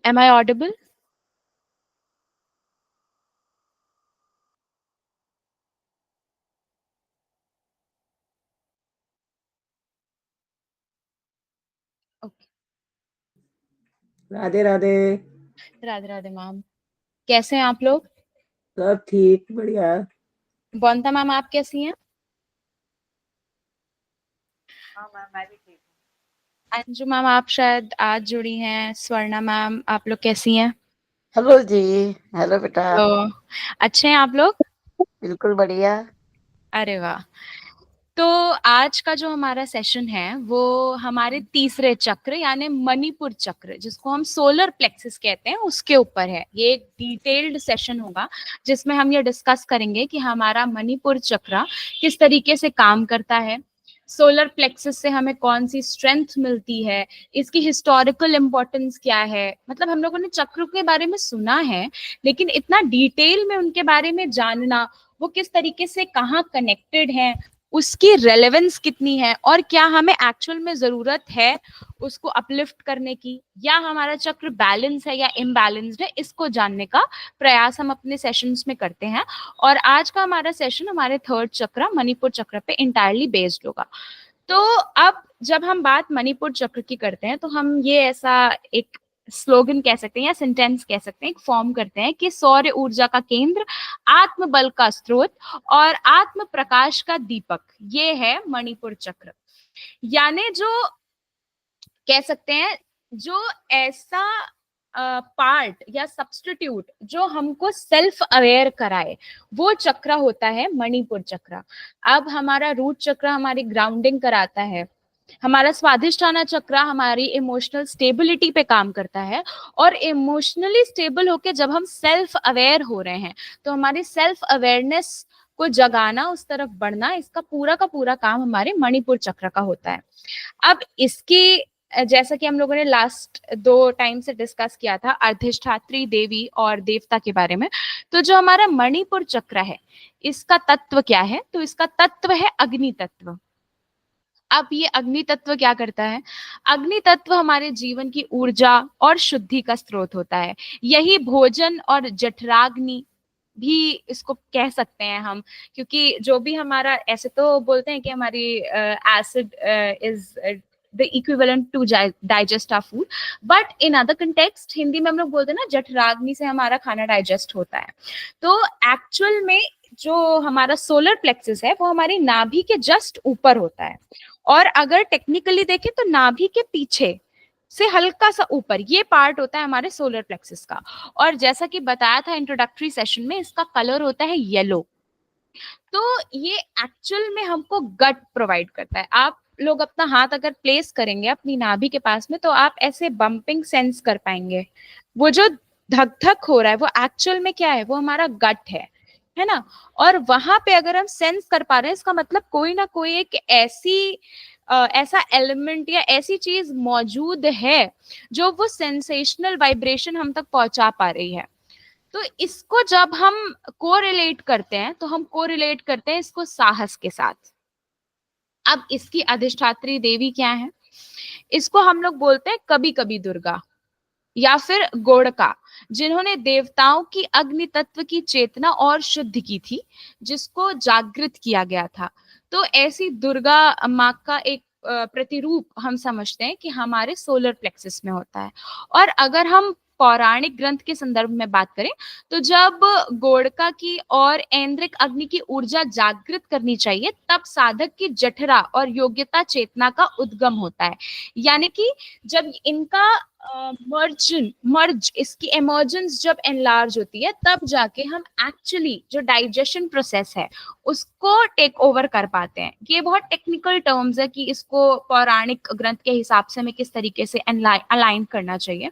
Am I audible? Okay. Radhe Radhe. Radhe Radhe ma'am. कैसे हैं आप लोग? सब ठीक, बढ़िया। बॉन्ता मैम, आप कैसी हैं? हाँ मैम, मैं भी ठीक अंजू मैम, आप शायद आज जुड़ी हैं। स्वर्णा मैम, आप लोग कैसी हैं? हूँ। हेलो जी। हेलो बेटा। तो अच्छे हैं आप लोग? बिल्कुल बढ़िया। अरे वाह। तो आज का जो हमारा सेशन है वो हमारे तीसरे चक्र यानी मणिपुर चक्र, जिसको हम सोलर प्लेक्सिस कहते हैं, उसके ऊपर है। ये एक डिटेल्ड सेशन होगा जिसमें हम ये डिस्कस करेंगे कि हमारा मणिपुर चक्र किस तरीके से काम करता है, सोलर प्लेक्सिस से हमें कौन सी स्ट्रेंथ मिलती है, इसकी हिस्टोरिकल इम्पोर्टेंस क्या है। मतलब हम लोगों ने चक्र के बारे में सुना है, लेकिन इतना डिटेल में उनके बारे में जानना, वो किस तरीके से कहाँ कनेक्टेड है, उसकी रेलेवेंस कितनी है, और क्या हमें एक्चुअल में जरूरत है उसको अपलिफ्ट करने की, या हमारा चक्र बैलेंस है या इम्बैलेंस्ड है, इसको जानने का प्रयास हम अपने सेशंस में करते हैं। और आज का हमारा सेशन हमारे थर्ड चक्र मणिपुर चक्र पे इंटायरली बेस्ड होगा। तो अब जब हम बात मणिपुर चक्र की करते हैं तो हम ये ऐसा एक स्लोगन कह सकते हैं या सेंटेंस कह सकते हैं, एक फॉर्म करते हैं कि सौर्य ऊर्जा का केंद्र, आत्म बल का स्रोत और आत्म प्रकाश का दीपक, ये है मणिपुर चक्र। यानी जो कह सकते हैं, जो ऐसा पार्ट या सब्स्टिट्यूट जो हमको सेल्फ अवेयर कराए, वो चक्र होता है मणिपुर चक्र। अब हमारा रूट चक्र हमारी ग्राउंडिंग कराता है, हमारा स्वादिष्ठाना चक्र हमारी इमोशनल स्टेबिलिटी पे काम करता है। और इमोशनली स्टेबल होके जब हम सेल्फ अवेयर हो रहे हैं तो हमारी सेल्फ अवेयरनेस को जगाना, उस तरफ बढ़ना, इसका पूरा का पूरा काम हमारे मणिपुर चक्र का होता है। अब इसकी जैसा कि हम लोगों ने लास्ट दो टाइम से डिस्कस किया था अधिष्ठात्री देवी और देवता के बारे में, तो जो हमारा मणिपुर चक्र है इसका तत्व क्या है? तो इसका तत्व है अग्नि तत्व। अब ये अग्नि तत्व क्या करता है? अग्नि तत्व हमारे जीवन की ऊर्जा और शुद्धि का स्रोत होता है। यही भोजन और जठराग्नि भी इसको कह सकते हैं हम, क्योंकि जो भी हमारा, ऐसे तो बोलते हैं कि हमारी acid is the equivalent to digest our food, but in other context Hindi में हम लोग बोलते हैं ना, जठराग्नि से हमारा खाना डाइजेस्ट होता है। तो एक्चुअल में जो हमारा सोलर प्लेक्सिस है वो हमारी नाभि के जस्ट ऊपर होता है, और अगर टेक्निकली देखें तो नाभि के पीछे से हल्का सा ऊपर ये पार्ट होता है हमारे सोलर प्लेक्सिस का। और जैसा कि बताया था इंट्रोडक्टरी सेशन में, इसका कलर होता है येलो। तो ये एक्चुअल में हमको गट प्रोवाइड करता है। आप लोग अपना हाथ अगर प्लेस करेंगे अपनी नाभि के पास में तो आप ऐसे बम्पिंग सेंस कर पाएंगे। वो जो धक धक हो रहा है वो एक्चुअल में क्या है? वो हमारा गट है ना। और वहां पे अगर हम सेंस कर पा रहे हैं, इसका मतलब कोई ना कोई एक ऐसा एलिमेंट या ऐसी चीज मौजूद है जो वो सेंसेशनल वाइब्रेशन हम तक पहुंचा पा रही है। तो इसको जब हम कोरिलेट करते हैं तो हम कोरिलेट करते हैं इसको साहस के साथ। अब इसकी अधिष्ठात्री देवी क्या है? इसको हम लोग बोलते हैं कभी कभी दुर्गा या फिर गोड़का, जिन्होंने देवताओं की अग्नि तत्व की चेतना और शुद्ध की थी, जिसको जागृत किया गया था। तो ऐसी दुर्गा माँ का एक प्रतिरूप हम समझते हैं कि हमारे सोलर प्लेक्सिस में होता है। और अगर हम पौराणिक ग्रंथ के संदर्भ में बात करें तो जब गोड़का की और ऐन्द्रिक अग्नि की ऊर्जा जागृत करनी चाहिए तब साधक की जठरा और योग्यता चेतना का उद्गम होता है। यानी कि जब इनका मर्ज इसकी इमर्जेंस जब एनलार्ज होती है तब जाके हम एक्चुअली जो डाइजेशन प्रोसेस है उसको टेक ओवर कर पाते हैं। ये बहुत टेक्निकल टर्म्स है कि इसको पौराणिक ग्रंथ के हिसाब से हमें किस तरीके से अलाइन करना चाहिए।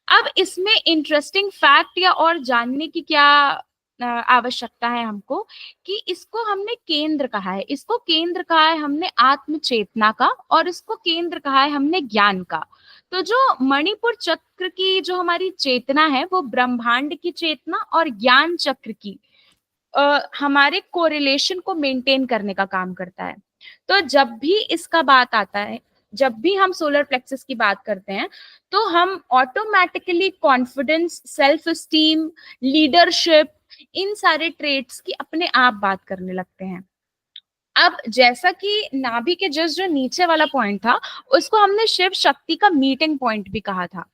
अब इसमें इंटरेस्टिंग फैक्ट या और जानने की क्या आवश्यकता है हमको, कि इसको हमने केंद्र कहा है, इसको केंद्र कहा है हमने आत्म चेतना का, और इसको केंद्र कहा है हमने ज्ञान का। तो जो मणिपुर चक्र की जो हमारी चेतना है वो ब्रह्मांड की चेतना और ज्ञान चक्र की हमारे कोरिलेशन को मेंटेन करने का काम करता है। तो जब भी इसका बात आता है, जब भी हम सोलर प्लेक्सस की बात करते हैं तो हम automatically confidence, self esteem, leadership, इन सारे ट्रेट्स की अपने आप बात करने लगते हैं। अब जैसा कि नाभि के जस्ट जो नीचे वाला पॉइंट था, उसको हमने शिव शक्ति का मीटिंग पॉइंट भी कहा था।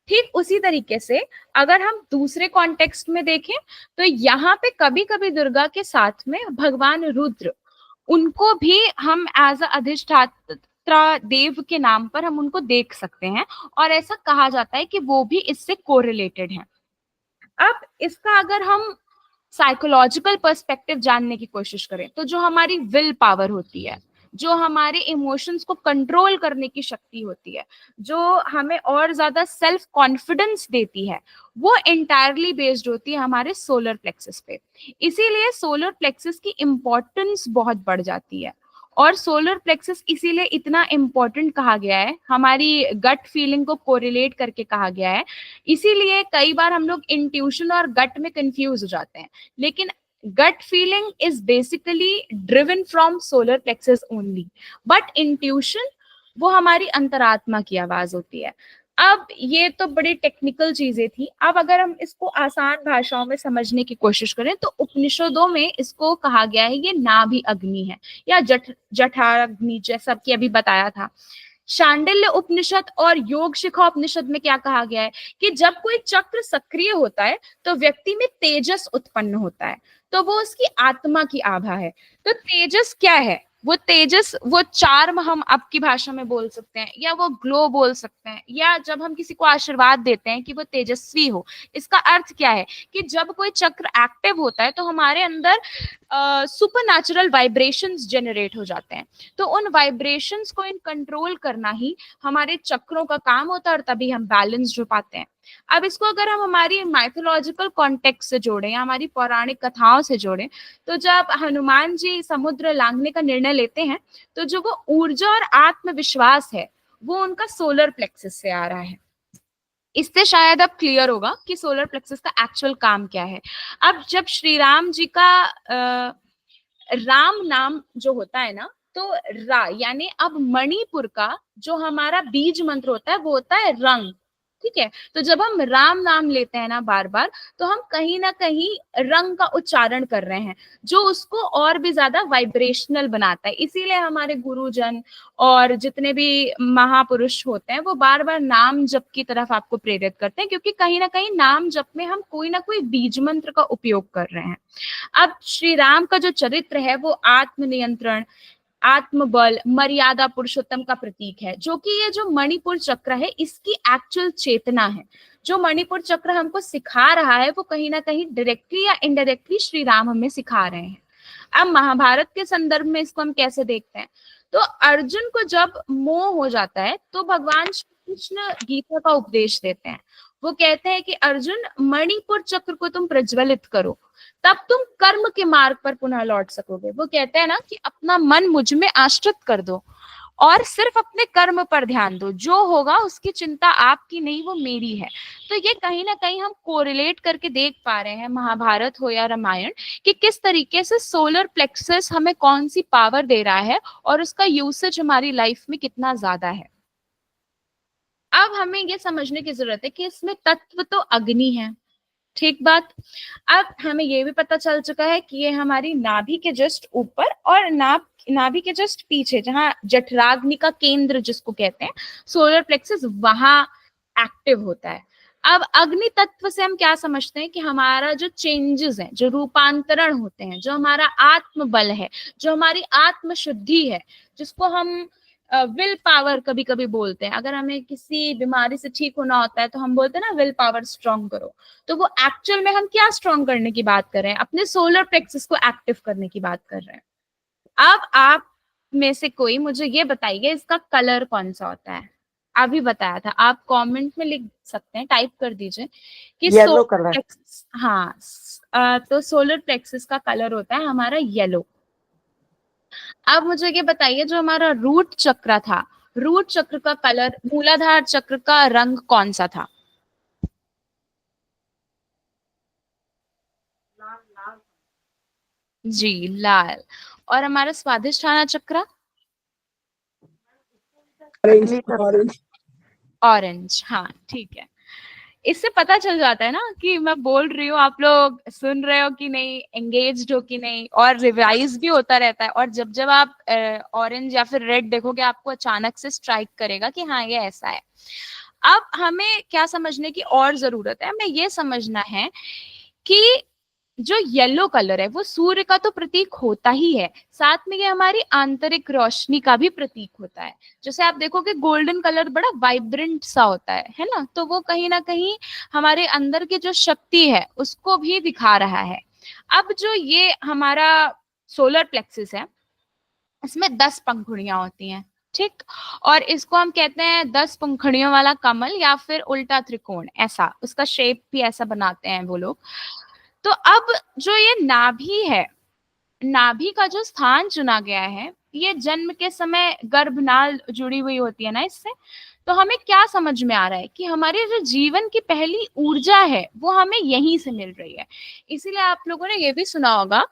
ठीक उसी तरीके से अगर हम दूसरे कॉन्टेक्स्ट में देखें तो यहाँ पे कभी कभी दुर्गा के साथ में भगवान रुद्र, उनको भी हम एज अ अधिष्ठाता देव के नाम पर हम उनको देख सकते हैं, और ऐसा कहा जाता है कि वो भी इससे कोरिलेटेड है। अब इसका अगर हम साइकोलॉजिकल पर्सपेक्टिव जानने की कोशिश करें तो जो हमारी विल पावर होती है, जो हमारे इमोशंस को कंट्रोल करने की शक्ति होती है, जो हमें और ज्यादा सेल्फ कॉन्फिडेंस देती है, वो एंटायरली बेस्ड होती है हमारे सोलर प्लेक्सस पे। इसीलिए सोलर प्लेक्सस की इंपॉर्टेंस बहुत बढ़ जाती है, और सोलर प्लेक्सस इसीलिए इतना इंपॉर्टेंट कहा गया है, हमारी गट फीलिंग को कोरिलेट करके कहा गया है। इसीलिए कई बार हम लोग इंट्यूशन और गट में कंफ्यूज हो जाते हैं, लेकिन gut feeling is basically driven from solar plexus only, but intuition वो हमारी अंतरात्मा की आवाज होती है। अब ये तो बड़ी टेक्निकल चीजें थी। अब अगर हम इसको आसान भाषाओं में समझने की कोशिश करें तो उपनिषदों में इसको कहा गया है ये नाभि अग्नि है, या जठराग्नि, जैसा कि अभी बताया था। शांडिल्य उपनिषद और योग शिखा उपनिषद में क्या कहा गया है कि जब कोई चक्र सक्रिय होता है तो व्यक्ति में तेजस उत्पन्न होता है, तो वो उसकी आत्मा की आभा है। तो तेजस क्या है? वो तेजस, वो चार्म हम आपकी भाषा में बोल सकते हैं, या वो ग्लो बोल सकते हैं, या जब हम किसी को आशीर्वाद देते हैं कि वो तेजस्वी हो, इसका अर्थ क्या है कि जब कोई चक्र एक्टिव होता है तो हमारे अंदर सुपर नेचुरल वाइब्रेशंस जनरेट हो जाते हैं। तो उन वाइब्रेशंस को इन कंट्रोल करना ही हमारे चक्रों का काम होता है, और तभी हम बैलेंस हो पाते हैं। अब इसको अगर हम हमारी माइथोलॉजिकल कॉन्टेक्स्ट से जोड़ें या हमारी पौराणिक कथाओं से जोड़ें, तो जब हनुमान जी समुद्र लांघने का निर्णय लेते हैं तो जो वो ऊर्जा और आत्मविश्वास है वो उनका सोलर प्लेक्सस से आ रहा है। इससे शायद अब क्लियर होगा कि सोलर प्लेक्सस का एक्चुअल काम क्या है। अब जब श्री राम जी का राम नाम जो होता है ना, तो रा यानी अब मणिपुर का जो हमारा बीज मंत्र होता है वो होता है रंग। ठीक है, तो जब हम राम नाम लेते हैं ना बार बार, तो हम कहीं ना कहीं रंग का उच्चारण कर रहे हैं, जो उसको और भी ज्यादा वाइब्रेशनल बनाता है। इसीलिए हमारे गुरुजन और जितने भी महापुरुष होते हैं वो बार बार नाम जप की तरफ आपको प्रेरित करते हैं, क्योंकि कहीं ना कहीं नाम जप में हम कोई ना कोई बीज मंत्र का उपयोग कर रहे हैं। अब श्री राम का जो चरित्र है वो आत्मनियंत्रण, आत्मबल, मर्यादा पुरुषोत्तम का प्रतीक है, जो कि ये जो मणिपुर चक्र है इसकी एक्चुअल चेतना है। जो मणिपुर चक्र हमको सिखा रहा है वो कहीं ना कहीं डायरेक्टली या इनडायरेक्टली श्री राम हमें सिखा रहे हैं। अब महाभारत के संदर्भ में इसको हम कैसे देखते हैं, तो अर्जुन को जब मोह हो जाता है तो भगवान श्री कृष्ण गीता का उपदेश देते हैं। वो कहते हैं कि अर्जुन, मणिपुर चक्र को तुम प्रज्वलित करो, तब तुम कर्म के मार्ग पर पुनः लौट सकोगे। वो कहते हैं ना कि अपना मन मुझ में आश्रित कर दो और सिर्फ अपने कर्म पर ध्यान दो, जो होगा उसकी चिंता आपकी नहीं, वो मेरी है। तो ये कहीं ना कहीं हम कोरिलेट करके देख पा रहे हैं, महाभारत हो या रामायण, कि किस तरीके से सोलर प्लेक्सस हमें कौन सी पावर दे रहा है और उसका यूसेज हमारी लाइफ में कितना ज्यादा है। अब हमें ये समझने की जरूरत है कि इसमें तत्व तो अग्नि है, ठीक बात। अब हमें ये भी पता चल चुका है कि ये हमारी नाभि के जस्ट ऊपर और नाभि के जस्ट पीछे, जहां जठराग्नि का केंद्र जिसको कहते हैं, सोलर प्लेक्सस, वहां एक्टिव होता है। अब अग्नि तत्व से हम क्या समझते हैं कि हमारा जो चेंजेस है, जो रूपांतरण होते हैं, जो हमारा आत्मबल है, जो हमारी आत्म शुद्धि है, जिसको हम विल पावर कभी कभी बोलते हैं। अगर हमें किसी बीमारी से ठीक होना होता है तो हम बोलते हैं ना विल पावर स्ट्रॉन्ग करो, तो वो एक्चुअल में हम क्या स्ट्रॉन्ग करने की बात कर रहे हैं, अपने सोलर प्लेक्सस को एक्टिव करने की बात कर रहे हैं। अब आप में से कोई मुझे ये बताइए इसका कलर कौन सा होता है। अभी बताया था, आप कमेंट में लिख सकते हैं, टाइप कर दीजिए कि येलो सोलर कलर। प्लेक्सस, हाँ, तो सोलर प्लेक्सस का कलर होता है हमारा येलो। अब मुझे ये बताइए जो हमारा रूट चक्र था, रूट चक्र का कलर, मूलाधार चक्र का रंग कौन सा था? जी, लाल। और हमारा स्वादिष्ठाना चक्र? अगली तरफ ऑरेंज, हाँ ठीक है। इससे पता चल जाता है ना कि मैं बोल रही हूँ, आप लोग सुन रहे हो कि नहीं, एंगेज्ड हो कि नहीं, और रिवाइज भी होता रहता है। और जब जब आप ऑरेंज या फिर रेड देखोगे, आपको अचानक से स्ट्राइक करेगा कि हाँ ये ऐसा है। अब हमें क्या समझने की और जरूरत है, हमें ये समझना है कि जो येलो कलर है वो सूर्य का तो प्रतीक होता ही है, साथ में ये हमारी आंतरिक रोशनी का भी प्रतीक होता है। जैसे आप देखोगे गोल्डन कलर बड़ा वाइब्रेंट सा होता है ना, तो वो कहीं ना कहीं हमारे अंदर की जो शक्ति है उसको भी दिखा रहा है। अब जो ये हमारा सोलर प्लेक्सिस है, इसमें 10 पंखुड़ियां होती हैं, ठीक। और इसको हम कहते हैं 10 पंखुड़ियों वाला कमल या फिर उल्टा त्रिकोण, ऐसा उसका शेप भी ऐसा बनाते हैं वो लोग। तो अब जो ये नाभि है, नाभि का जो स्थान चुना गया है, ये जन्म के समय गर्भनाल जुड़ी हुई होती है ना इससे। तो हमें क्या समझ में आ रहा है कि हमारी जो जीवन की पहली ऊर्जा है वो हमें यहीं से मिल रही है। इसीलिए आप लोगों ने ये भी सुना होगा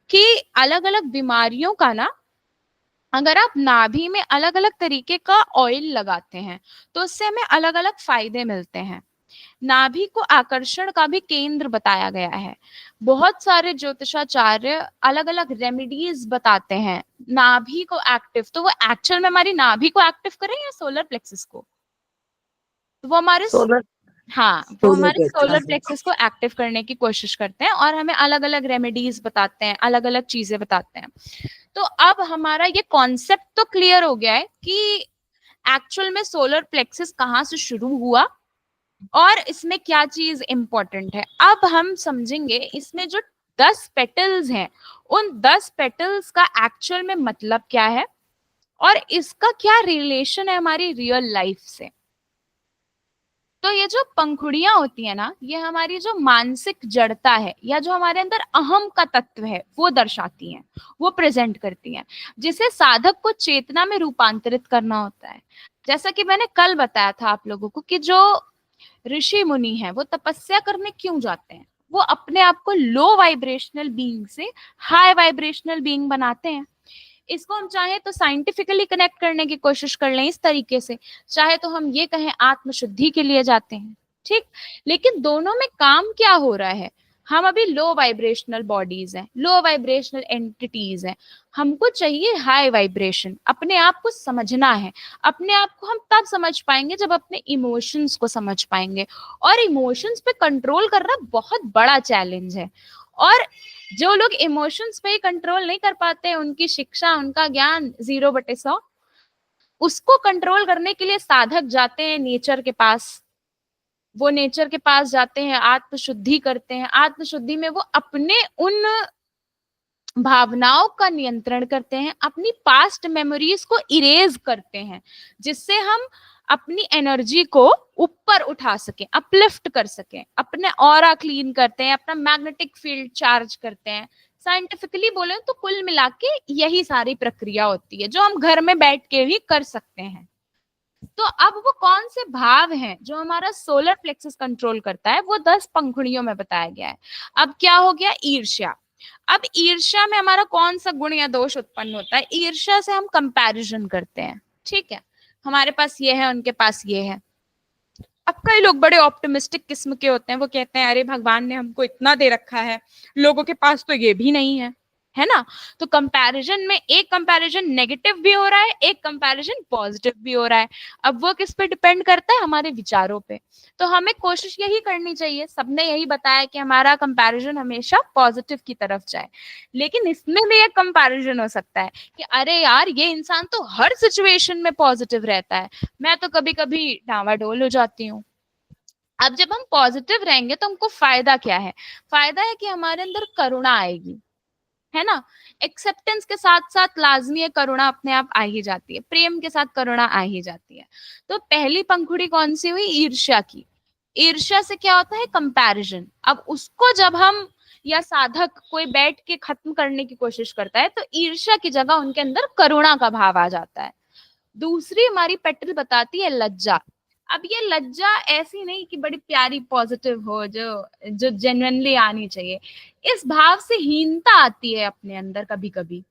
कि अलग अलग बीमारियों का ना, अगर आप नाभि में अलग अलग तरीके का ऑयल लगाते हैं तो उससे हमें अलग अलग फायदे मिलते हैं। नाभि को आकर्षण का भी केंद्र बताया गया है। बहुत सारे ज्योतिषाचार्य अलग अलग रेमेडीज बताते हैं नाभि को एक्टिव, तो वो एक्चुअल में हमारी नाभि को एक्टिव करें या सोलर प्लेक्सिस को, तो वो हमारे सोलर हाँ वो सोलर हमारे सोलर प्लेक्सिस। प्लेक्सिस को एक्टिव करने की कोशिश करते हैं और हमें अलग अलग रेमेडीज बताते हैं, अलग अलग चीजें बताते हैं। तो अब हमारा ये कॉन्सेप्ट तो क्लियर हो गया है कि एक्चुअल में सोलर प्लेक्सिस कहाँ से शुरू हुआ और इसमें क्या चीज इंपॉर्टेंट है। अब हम समझेंगे इसमें जो 10 पेटल्स हैं, उन 10 पेटल्स का एक्चुअल में मतलब क्या है और इसका क्या रिलेशन है हमारी रियल लाइफ से। तो ये जो पंखुड़ियां होती है ना, ये हमारी जो मानसिक जड़ता है या जो हमारे अंदर अहम का तत्व है वो दर्शाती हैं, वो प्रेजेंट करती हैं, जिसे साधक को चेतना में रूपांतरित करना होता है। जैसा कि मैंने कल बताया था आप लोगों को कि जो ऋषि मुनि है वो तपस्या करने क्यों जाते हैं, वो अपने आप को लो वाइब्रेशनल बीइंग से हाई वाइब्रेशनल बीइंग बनाते हैं। इसको हम चाहे तो साइंटिफिकली कनेक्ट करने की कोशिश कर लें इस तरीके से, चाहे तो हम ये कहें आत्मशुद्धि के लिए जाते हैं, ठीक। लेकिन दोनों में काम क्या हो रहा है, हम अभी लो वाइब्रेशनल बॉडीज हैं, लो वाइब्रेशनल एंटिटीज हैं, हमको चाहिए हाई वाइब्रेशन। अपने आप को समझना है, अपने आप को हम तब समझ पाएंगे जब अपने इमोशंस को समझ पाएंगे, और इमोशंस पे कंट्रोल करना बहुत बड़ा चैलेंज है। और जो लोग इमोशंस पे ही कंट्रोल नहीं कर पाते, उनकी शिक्षा उनका ज्ञान 0/100। उसको कंट्रोल करने के लिए साधक जाते हैं नेचर के पास, वो नेचर के पास जाते हैं, आत्मशुद्धि करते हैं, आत्मशुद्धि में वो अपने उन भावनाओं का नियंत्रण करते हैं, अपनी पास्ट मेमोरीज को इरेज करते हैं, जिससे हम अपनी एनर्जी को ऊपर उठा सकें, अपलिफ्ट कर सकें, अपने ऑरा क्लीन करते हैं, अपना मैग्नेटिक फील्ड चार्ज करते हैं। साइंटिफिकली बोले तो कुल मिला के यही सारी प्रक्रिया होती है जो हम घर में बैठ के भी कर सकते हैं। तो अब वो कौन से भाव हैं जो हमारा सोलर प्लेक्सस कंट्रोल करता है, वो 10 पंखुड़ियों में बताया गया है। अब क्या हो गया, ईर्ष्या। अब ईर्ष्या में हमारा कौन सा गुण या दोष उत्पन्न होता है, ईर्ष्या से हम कंपैरिजन करते हैं, ठीक है। हमारे पास ये है, उनके पास ये है। अब कई लोग बड़े ऑप्टिमिस्टिक किस्म के होते हैं, वो कहते हैं अरे भगवान ने हमको इतना दे रखा है, लोगों के पास तो ये भी नहीं है ना। तो कंपैरिजन में एक कंपैरिजन नेगेटिव भी हो रहा है, एक कंपैरिजन पॉजिटिव भी हो रहा है। अब वो किस पे डिपेंड करता है, हमारे विचारों पे। तो हमें कोशिश यही करनी चाहिए, सबने यही बताया कि हमारा कंपैरिजन हमेशा पॉजिटिव की तरफ जाए। लेकिन इसमें भी एक कंपैरिजन हो सकता है कि अरे यार ये इंसान तो हर सिचुएशन में पॉजिटिव रहता है, मैं तो कभी कभी डावाडोल हो जाती हूँ। अब जब हम पॉजिटिव रहेंगे तो हमको फायदा क्या है, फायदा है कि हमारे अंदर करुणा आएगी, है ना। एक्सेप्टेंस के साथ साथ लाजमी है करुणा अपने आप आ ही जाती है, प्रेम के साथ करुणा आ ही जाती है। तो पहली पंखुड़ी कौन सी हुई, ईर्ष्या की। ईर्ष्या से क्या होता है, कंपैरिजन। अब उसको जब हम या साधक कोई बैठ के खत्म करने की कोशिश करता है तो ईर्ष्या की जगह उनके अंदर करुणा का भाव आ जाता है। दूसरी हमारी पेटल बताती है लज्जा। अब ये लज्जा ऐसी नहीं कि बड़ी प्यारी पॉजिटिव हो, जो जो जेन्युइनली आनी चाहिए। इस भाव से हीनता आती है अपने अंदर, कभी कभी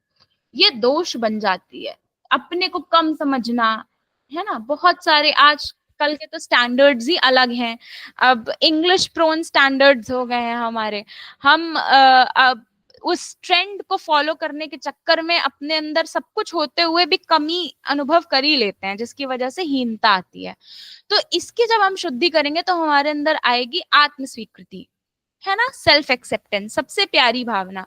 ये दोष बन जाती है, अपने को कम समझना, है ना, बहुत सारे आज कल के तो स्टैंडर्ड्स ही अलग हैं। अब इंग्लिश प्रोन स्टैंडर्ड्स हो गए हैं हमारे। हम अब उस ट्रेंड को फॉलो करने के चक्कर में अपने अंदर सब कुछ होते हुए भी कमी अनुभव कर ही लेते हैं, जिसकी वजह से हीनता आती है। तो इसकी जब हम शुद्धि करेंगे तो हमारे अंदर आएगी आत्म स्वीकृति, है ना, सेल्फ एक्सेप्टेंस, सबसे प्यारी भावना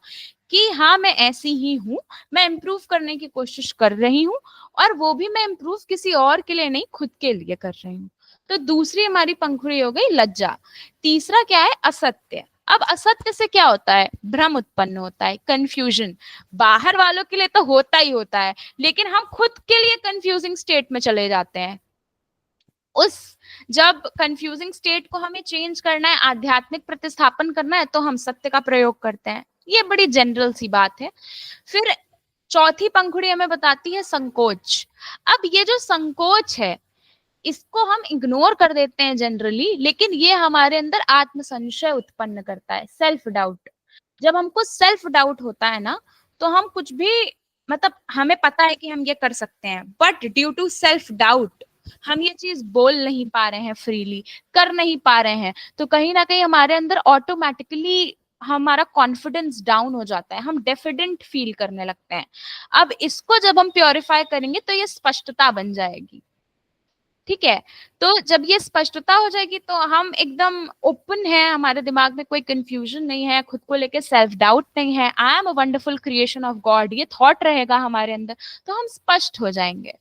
कि हाँ मैं ऐसी ही हूँ, मैं इम्प्रूव करने की कोशिश कर रही हूँ, और वो भी मैं इम्प्रूव किसी और के लिए नहीं, खुद के लिए कर रही हूँ। तो दूसरी हमारी पंखुड़ी हो गई लज्जा। तीसरा क्या है? असत्य। अब असत्य से क्या होता है? भ्रम उत्पन्न होता है, कंफ्यूजन। बाहर वालों के लिए तो होता ही होता है, लेकिन हम खुद के लिए कंफ्यूजिंग स्टेट में चले जाते हैं। उस जब कंफ्यूजिंग स्टेट को हमें चेंज करना है, आध्यात्मिक प्रतिस्थापन करना है, तो हम सत्य का प्रयोग करते हैं। ये बड़ी जनरल सी बात है। फिर चौथी पंखुड़ी हमें बताती है संकोच। अब ये जो संकोच है, इसको हम इग्नोर कर देते हैं जनरली, लेकिन ये हमारे अंदर आत्म संशय उत्पन्न करता है, सेल्फ डाउट। जब हमको सेल्फ डाउट होता है ना, तो हम कुछ भी, मतलब हमें पता है कि हम ये कर सकते हैं, but due to self doubt हम ये चीज बोल नहीं पा रहे हैं, फ्रीली कर नहीं पा रहे हैं, तो कहीं ना कहीं हमारे अंदर ऑटोमेटिकली हमारा कॉन्फिडेंस डाउन हो जाता है, हम डेफिडेंट फील करने लगते हैं। अब इसको जब हम प्योरीफाई करेंगे तो ये स्पष्टता बन जाएगी। ठीक है, तो जब ये स्पष्टता हो जाएगी तो हम एकदम ओपन है, हमारे दिमाग में कोई कंफ्यूजन नहीं है, खुद को लेके सेल्फ डाउट नहीं है, I am a wonderful creation of God, ये थॉट रहेगा हमारे अंदर, तो हम स्पष्ट हो जाएंगे।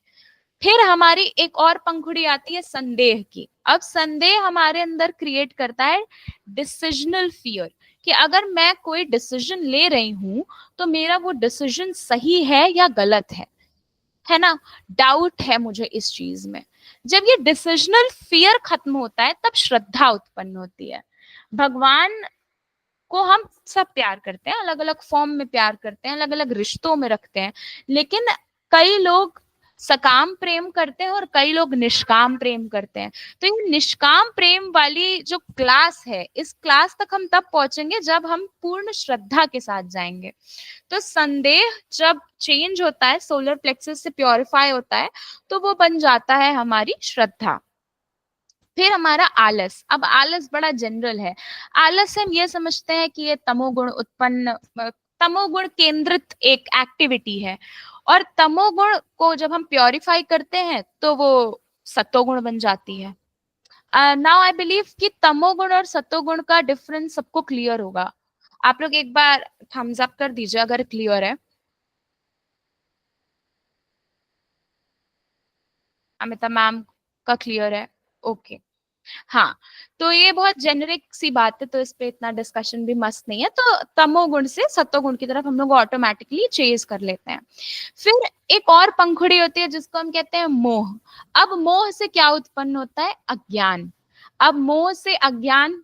फिर हमारी एक और पंखुड़ी आती है संदेह की। अब संदेह हमारे अंदर क्रिएट करता है डिसीजनल फियर, कि अगर मैं कोई डिसीजन ले रही हूं तो मेरा वो डिसीजन सही है या गलत है ना, डाउट है मुझे इस चीज में। जब ये डिसीजनल फियर खत्म होता है तब श्रद्धा उत्पन्न होती है। भगवान को हम सब प्यार करते हैं, अलग अलग फॉर्म में प्यार करते हैं, अलग अलग रिश्तों में रखते हैं, लेकिन कई लोग सकाम प्रेम करते हैं और कई लोग निष्काम प्रेम करते हैं। तो ये निष्काम प्रेम वाली जो क्लास है, इस क्लास तक हम तब पहुंचेंगे जब हम पूर्ण श्रद्धा के साथ जाएंगे। तो संदेह जब चेंज होता है, सोलर प्लेक्सस से प्योरीफाई होता है, तो वो बन जाता है हमारी श्रद्धा। फिर हमारा आलस। अब आलस बड़ा जनरल है। आलस हम ये समझते हैं कि ये तमोगुण केंद्रित एक एक्टिविटी है, और तमोगुण को जब हम प्योरीफाई करते हैं तो वो सतोगुण बन जाती है। नाउ आई बिलीव कि तमोगुण और सतोगुण का डिफरेंस सबको क्लियर होगा। आप लोग एक बार थम्स अप कर दीजिए अगर क्लियर है। अमिता मैम का क्लियर है? ओके। हाँ, तो ये बहुत जेनेरिक सी बात है, तो इस पे इतना डिस्कशन भी मस्त नहीं है। तो तमोगुण से सत्वगुण की तरफ हम लोग ऑटोमेटिकली चेज कर लेते हैं। फिर एक और पंखुड़ी होती है जिसको हम कहते हैं मोह। अब मोह से क्या उत्पन्न होता है? अज्ञान। अब मोह से अज्ञान,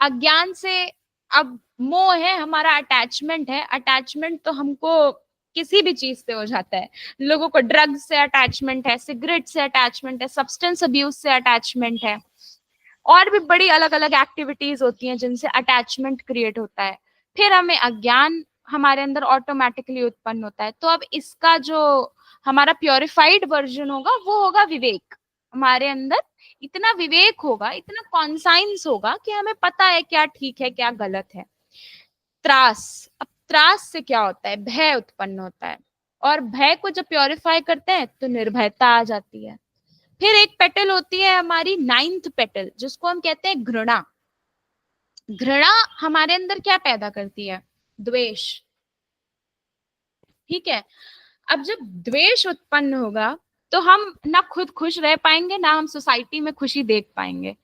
अज्ञान से अब मोह है, हमारा अटैचमेंट है। अटैचमेंट तो हमको किसी भी चीज से हो जाता है। लोगों को ड्रग्स से अटैचमेंट है, सिगरेट से अटैचमेंट है, सब्सटेंस अब्यूज से अटैचमेंट है, और भी बड़ी अलग अलग एक्टिविटीज होती हैं जिनसे अटैचमेंट क्रिएट होता है। फिर हमें अज्ञान हमारे अंदर ऑटोमेटिकली उत्पन्न होता है। तो अब इसका जो हमारा प्योरिफाइड वर्जन होगा वो होगा विवेक। हमारे अंदर इतना विवेक होगा, इतना कॉन्साइंस होगा कि हमें पता है क्या ठीक है क्या गलत है। त्रास। अब त्रास से क्या होता है? भय उत्पन्न होता है, और भय को जब प्योरीफाई करते हैं तो निर्भयता आ जाती है। फिर एक पेटल होती है हमारी नाइन्थ पेटल, जिसको हम कहते हैं घृणा। घृणा हमारे अंदर क्या पैदा करती है? द्वेष। ठीक है, अब जब द्वेष उत्पन्न होगा तो हम ना खुद खुश रह पाएंगे, ना हम सोसाइटी में खुशी देख पाएंगे,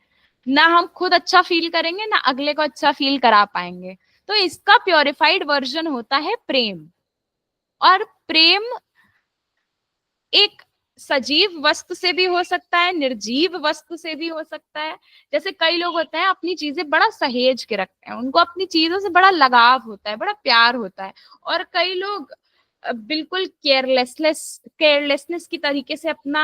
ना हम खुद अच्छा फील करेंगे, ना अगले को अच्छा फील करा पाएंगे। तो इसका प्योरिफाइड वर्जन होता है प्रेम। और प्रेम एक सजीव वस्तु से भी हो सकता है, निर्जीव वस्तु से भी हो सकता है। जैसे कई लोग होते हैं अपनी चीजें बड़ा सहेज के रखते हैं, उनको अपनी चीजों से बड़ा लगाव होता है, बड़ा प्यार होता है। और कई लोग बिल्कुल केयरलेसनेस की तरीके से अपना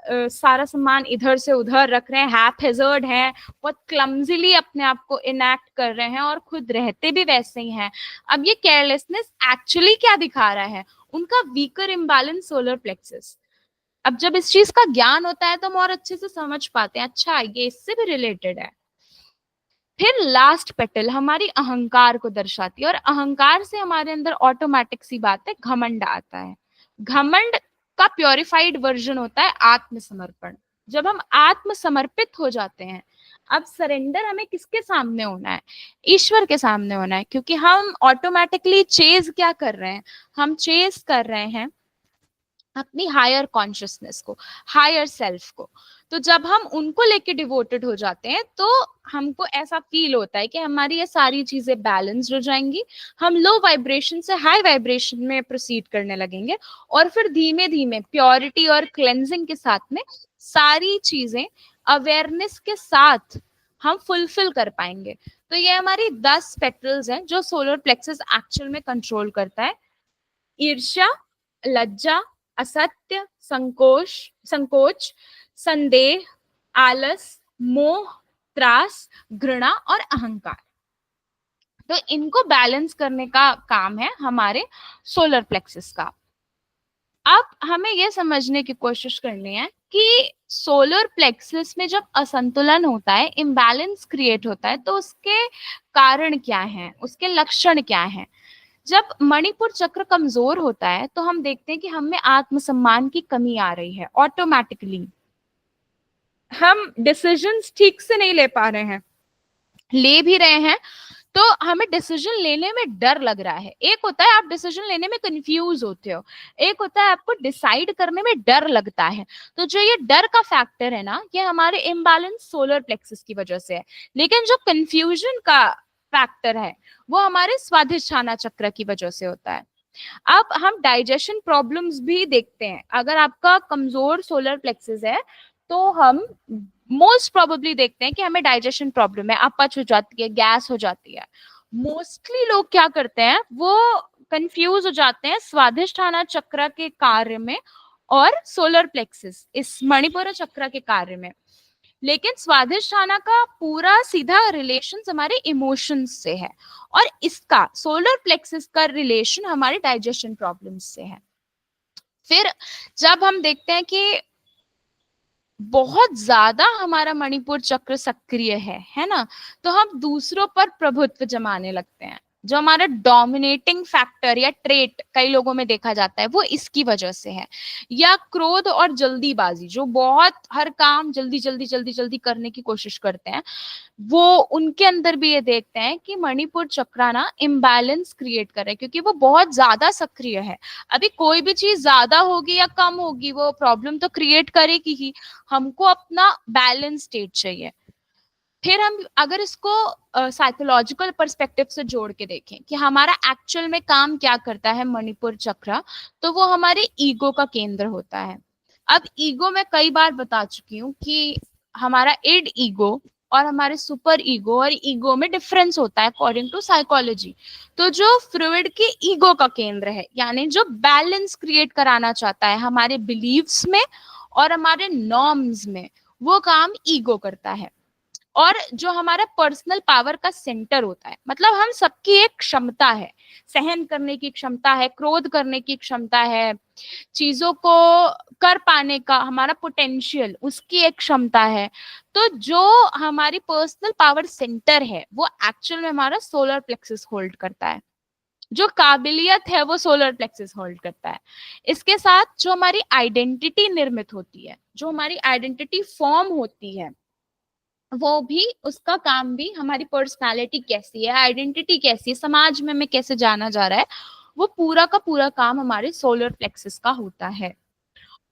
सारा सामान इधर से उधर रख रहे हैं, हैपहेजर्ड है, बहुत क्लमजीली अपने आप को इनएक्ट कर रहे हैं, और खुद रहते भी वैसे ही हैं। अब ये केयरलेसनेस एक्चुअली क्या दिखा रहा है? उनका वीकर इम्बैलेंस सोलर प्लेक्सस। अब जब इस चीज का ज्ञान होता है तो हम और अच्छे से समझ पाते हैं, अच्छा ये इससे भी रिलेटेड है। फिर लास्ट पेटल हमारी अहंकार को दर्शाती है, और अहंकार से हमारे अंदर ऑटोमेटिक सी बात है घमंड आता है। घमंड का प्योरिफाइड वर्जन होता है आत्मसमर्पण। जब हम आत्मसमर्पित हो जाते हैं, अब सरेंडर हमें किसके सामने होना है? ईश्वर के सामने होना है, क्योंकि हम ऑटोमेटिकली चेज क्या कर रहे हैं? हम चेज कर रहे हैं अपनी हायर कॉन्शियसनेस को, हायर सेल्फ को। तो जब हम उनको लेके डिवोटेड हो जाते हैं तो हमको ऐसा फील होता है कि हमारी ये सारी चीजें बैलेंस्ड हो जाएंगी, हम लो वाइब्रेशन से हाई वाइब्रेशन में प्रोसीड करने लगेंगे, और फिर धीमे धीमे प्योरिटी और क्लेंजिंग के साथ में सारी चीजें अवेयरनेस के साथ हम फुलफिल कर पाएंगे। तो ये हमारी 10 पेटल्स हैं जो सोलर प्लेक्सस एक्चुअल में कंट्रोल करता है। ईर्ष्या, लज्जा, असत्य, संकोच, संदेह, आलस, मोह, त्रास, घृणा और अहंकार। तो इनको बैलेंस करने का काम है हमारे सोलर प्लेक्सस का। अब हमें यह समझने की कोशिश करनी है कि सोलर प्लेक्सस में जब असंतुलन होता है, इम्बैलेंस क्रिएट होता है, तो उसके कारण क्या हैं, उसके लक्षण क्या हैं। जब मणिपुर चक्र कमजोर होता है तो हम देखते हैं कि हम में आत्मसम्मान की कमी आ रही है। ऑटोमेटिकली हम डिसीजंस ठीक से नहीं ले पा रहे हैं, ले भी रहे हैं तो हमें डिसीजन लेने में डर लग रहा है। एक होता है आप डिसीजन लेने में कंफ्यूज होते हो, एक होता है आपको डिसाइड करने में डर लगता है। तो जो ये डर का फैक्टर है ना, ये हमारे इम्बैलेंस सोलर प्लेक्सस की वजह से है। लेकिन जो कंफ्यूजन का फैक्टर है वो हमारे स्वादिष्ठाना चक्र की वजह से होता है। अब हम डाइजेशन प्रॉब्लम्स भी देखते हैं। अगर आपका कमजोर सोलर प्लेक्सस है तो हम मोस्ट प्रोबेबली देखते हैं कि हमें डाइजेशन प्रॉब्लम है, अपच हो जाती है, गैस हो जाती है। मोस्टली लोग क्या करते हैं, वो कंफ्यूज हो जाते हैं स्वादिष्ठाना चक्र के कार्य में और सोलर प्लेक्सस इस मणिपुर चक्र के कार्य में। लेकिन स्वादिष्ठाना का पूरा सीधा रिलेशन हमारे इमोशंस से है, और इसका सोलर प्लेक्सस का रिलेशन हमारे डाइजेशन प्रॉब्लम्स से है। फिर जब हम देखते हैं कि बहुत ज्यादा हमारा मणिपुर चक्र सक्रिय है ना, तो हम दूसरों पर प्रभुत्व जमाने लगते हैं। जो हमारा डोमिनेटिंग फैक्टर या ट्रेट कई लोगों में देखा जाता है वो इसकी वजह से है। या क्रोध और जल्दीबाजी, जो बहुत हर काम जल्दी जल्दी जल्दी जल्दी करने की कोशिश करते हैं, वो उनके अंदर भी ये देखते हैं कि मणिपुर चक्र ना इम्बैलेंस क्रिएट कर रहा है, क्योंकि वो बहुत ज्यादा सक्रिय है। अभी कोई भी चीज ज्यादा होगी या कम होगी वो प्रॉब्लम तो क्रिएट करेगी ही। हमको अपना बैलेंस स्टेट चाहिए। फिर हम अगर इसको साइकोलॉजिकल पर्सपेक्टिव से जोड़ के देखें कि हमारा एक्चुअल में काम क्या करता है मणिपुर चक्र, तो वो हमारे ईगो का केंद्र होता है। अब ईगो मैं कई बार बता चुकी हूँ कि हमारा इड ईगो और हमारे सुपर ईगो और ईगो में डिफरेंस होता है अकॉर्डिंग टू साइकोलॉजी। तो जो फ्रूइड के ईगो का केंद्र है, यानी जो बैलेंस क्रिएट कराना चाहता है हमारे बिलीव्स में और हमारे नॉर्म्स में, वो काम ईगो करता है। और जो हमारा पर्सनल पावर का सेंटर होता है, मतलब हम सबकी एक क्षमता है, सहन करने की क्षमता है, क्रोध करने की क्षमता है, चीजों को कर पाने का हमारा पोटेंशियल, उसकी एक क्षमता है। तो जो हमारी पर्सनल पावर सेंटर है वो एक्चुअल में हमारा सोलर प्लेक्सस होल्ड करता है। जो काबिलियत है वो सोलर प्लेक्सस होल्ड करता है। इसके साथ जो हमारी आइडेंटिटी निर्मित होती है, जो हमारी आइडेंटिटी फॉर्म होती है, वो भी उसका काम भी हमारी पर्सनालिटी कैसी है, आइडेंटिटी कैसी है, समाज में हमें कैसे जाना जा रहा है, वो पूरा का पूरा काम हमारे सोलर प्लेक्सस का होता है।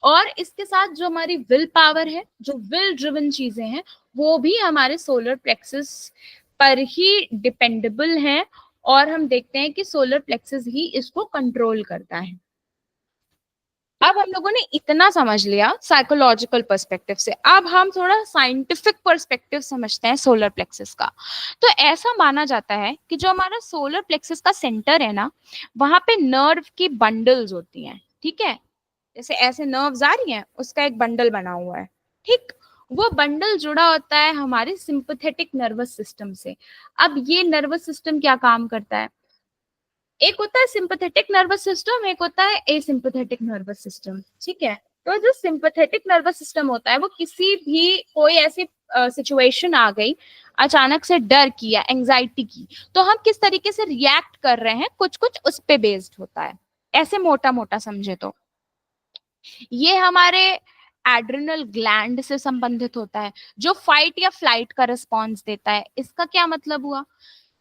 और इसके साथ जो हमारी विल पावर है, जो विल ड्रिवन चीजें हैं, वो भी हमारे सोलर प्लेक्सस पर ही डिपेंडेबल है। और हम देखते हैं कि सोलर प्लेक्सस ही इसको कंट्रोल करता है। अब हम लोगों ने इतना समझ लिया साइकोलॉजिकल पर्सपेक्टिव से, अब हम थोड़ा साइंटिफिक पर्सपेक्टिव समझते हैं सोलर प्लेक्सस का। तो ऐसा माना जाता है कि जो हमारा सोलर प्लेक्सस का सेंटर है ना, वहां पे नर्व की बंडल्स होती हैं, ठीक है। जैसे ऐसे नर्व्स आ रही हैं, उसका एक बंडल बना हुआ है, ठीक। वो बंडल जुड़ा होता है हमारे सिंपैथेटिक नर्वस सिस्टम से। अब ये नर्वस सिस्टम क्या काम करता है, एक होता है सिंपैथेटिक नर्वस सिस्टम, एक होता है एसिंपैथेटिक नर्वस सिस्टम, ठीक है। तो जो सिंपैथेटिक नर्वस सिस्टम होता है वो किसी भी कोई ऐसी सिचुएशन आ गई, अचानक से डर की या एंजाइटी की, तो हम किस तरीके से रिएक्ट कर रहे हैं कुछ कुछ उस पे बेस्ड होता है, ऐसे मोटा मोटा समझे तो। ये हमारे एड्रिनल ग्लैंड से संबंधित होता है जो फाइट या फ्लाइट का रिस्पॉन्स देता है। इसका क्या मतलब हुआ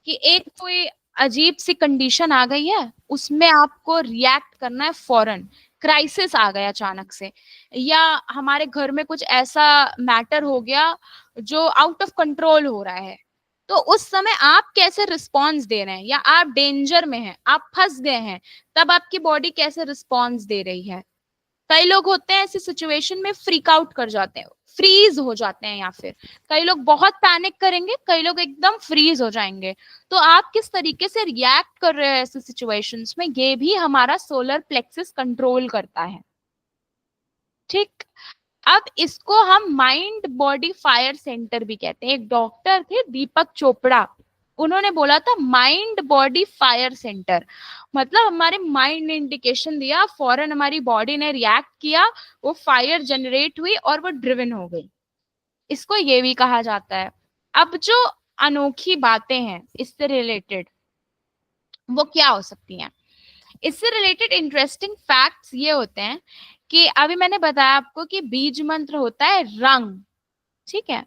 कि एक कोई अजीब सी कंडीशन आ गई है, उसमें आपको रिएक्ट करना है फौरन, क्राइसिस आ गया अचानक से, या हमारे घर में कुछ ऐसा मैटर हो गया जो आउट ऑफ कंट्रोल हो रहा है, तो उस समय आप कैसे रिस्पॉन्स दे रहे हैं, या आप डेंजर में हैं, आप फंस गए हैं, तब आपकी बॉडी कैसे रिस्पॉन्स दे रही है। कई लोग होते हैं ऐसी सिचुएशन में फ्रीक आउट कर जाते हैं, फ्रीज हो जाते हैं, या फिर कई लोग बहुत पैनिक करेंगे, कई लोग एकदम फ्रीज हो जाएंगे। तो आप किस तरीके से रिएक्ट कर रहे हैं ऐसे सिचुएशंस में, ये भी हमारा सोलर प्लेक्सिस कंट्रोल करता है। ठीक, अब इसको हम माइंड बॉडी फायर सेंटर भी कहते हैं। एक डॉक्टर थे दीपक चोपड़ा, उन्होंने बोला था माइंड बॉडी फायर सेंटर, मतलब हमारे माइंड ने इंडिकेशन दिया, फौरन हमारी बॉडी ने रिएक्ट किया, वो फायर जनरेट हुई और वो ड्रिवन हो गई। इसको ये भी कहा जाता है। अब जो अनोखी बातें हैं इससे रिलेटेड, वो क्या हो सकती हैं? इससे रिलेटेड इंटरेस्टिंग फैक्ट्स ये होते हैं कि अभी मैंने बताया आपको कि बीज मंत्र होता है रंग, ठीक है,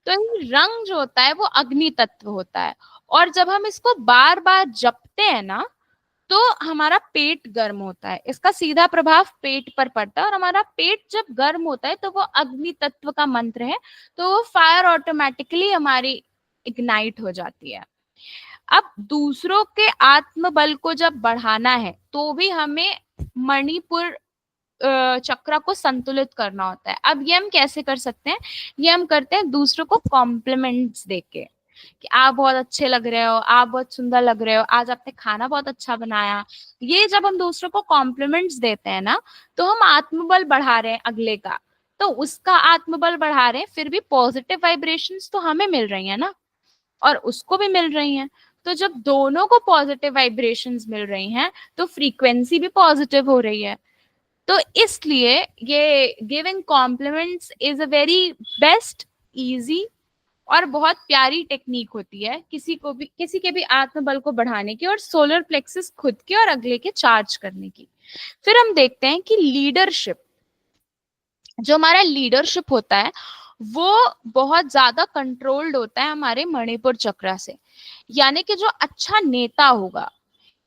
तो ये रंग जो होता है वो अग्नि तत्व होता है, और जब हम इसको बार बार जपते हैं ना, तो हमारा पेट गर्म होता है, इसका सीधा प्रभाव पेट पर पड़ता है, और हमारा पेट जब गर्म होता है तो वो अग्नि तत्व का मंत्र है, तो वो फायर ऑटोमेटिकली हमारी इग्नाइट हो जाती है। अब दूसरों के आत्मबल को जब बढ़ाना है तो भी हमें मणिपुर चक्र को संतुलित करना होता है। अब ये हम कैसे कर सकते हैं? ये हम करते हैं दूसरों को कॉम्प्लीमेंट्स देके, कि आप बहुत अच्छे लग रहे हो, आप बहुत सुंदर लग रहे हो, आज आपने खाना बहुत अच्छा बनाया। ये जब हम दूसरों को कॉम्प्लीमेंट्स देते हैं ना, तो हम आत्मबल बढ़ा रहे हैं अगले का, तो उसका आत्मबल बढ़ा रहे हैं, फिर भी पॉजिटिव वाइब्रेशंस तो हमें मिल रही है ना, और उसको भी मिल रही हैं। तो जब दोनों को पॉजिटिव वाइब्रेशंस मिल रही हैं, तो फ्रीक्वेंसी भी पॉजिटिव हो रही है। तो इसलिए ये giving compliments is a very best, easy और बहुत प्यारी टेक्निक होती है किसी के भी आत्मबल को बढ़ाने की, और सोलर प्लेक्सिस खुद के और अगले के चार्ज करने की। फिर हम देखते हैं कि लीडरशिप, जो हमारा लीडरशिप होता है वो बहुत ज्यादा कंट्रोल्ड होता है हमारे मणिपुर चक्र से। यानी कि जो अच्छा नेता होगा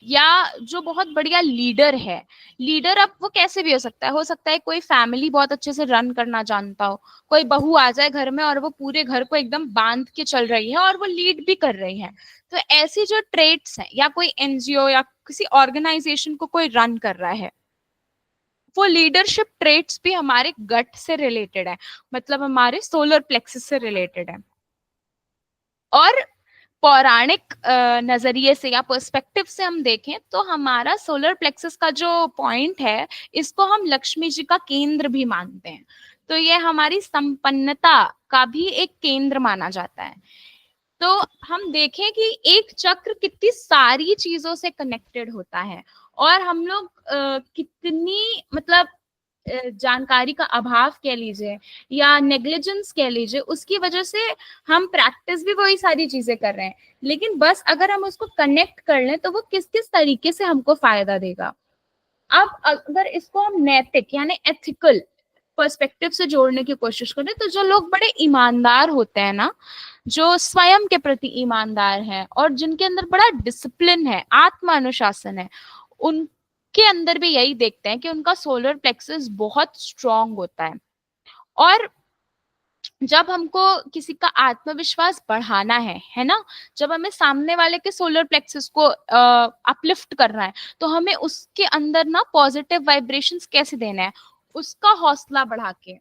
या जो बहुत बढ़िया लीडर है, लीडर अब वो कैसे भी हो सकता है कोई फैमिली बहुत अच्छे से रन करना जानता हो, कोई बहू आ जाए घर में और वो पूरे घर को एकदम बांध के चल रही है और वो लीड भी कर रही है। तो ऐसी जो ट्रेट्स हैं, या कोई एनजीओ या किसी ऑर्गेनाइजेशन को कोई रन कर रहा है, वो लीडरशिप ट्रेट्स भी हमारे गट से रिलेटेड है, मतलब हमारे सोलर प्लेक्सिस से रिलेटेड है। और पौराणिक नजरिए से या पर्सपेक्टिव से हम देखें तो हमारा सोलर प्लेक्सस का जो पॉइंट है, इसको हम लक्ष्मी जी का केंद्र भी मानते हैं। तो ये हमारी संपन्नता का भी एक केंद्र माना जाता है। तो हम देखें कि एक चक्र कितनी सारी चीजों से कनेक्टेड होता है, और हम लोग कितनी मतलब जानकारी का अभाव कह लीजिए या नेग्लिजेंस कह लीजिए, उसकी वजह से हम प्रैक्टिस भी वही सारी चीजें कर रहे हैं, लेकिन बस अगर हम उसको कनेक्ट कर लें तो वो किस किस तरीके से हमको फायदा देगा। अब अगर इसको हम नैतिक यानी एथिकल पर्सपेक्टिव से जोड़ने की कोशिश करें, तो जो लोग बड़े ईमानदार होते हैं ना, जो स्वयं के प्रति ईमानदार हैं और जिनके अंदर बड़ा डिसिप्लिन है, आत्म अनुशासन है, उनके अंदर भी यही देखते हैं कि उनका सोलर प्लेक्सस बहुत स्ट्रांग होता है। और जब हमको किसी का आत्मविश्वास बढ़ाना है ना, जब हमें सामने वाले के सोलर प्लेक्सस को अपलिफ्ट करना है, तो हमें उसके अंदर ना पॉजिटिव वाइब्रेशंस कैसे देना है, उसका हौसला बढ़ा के,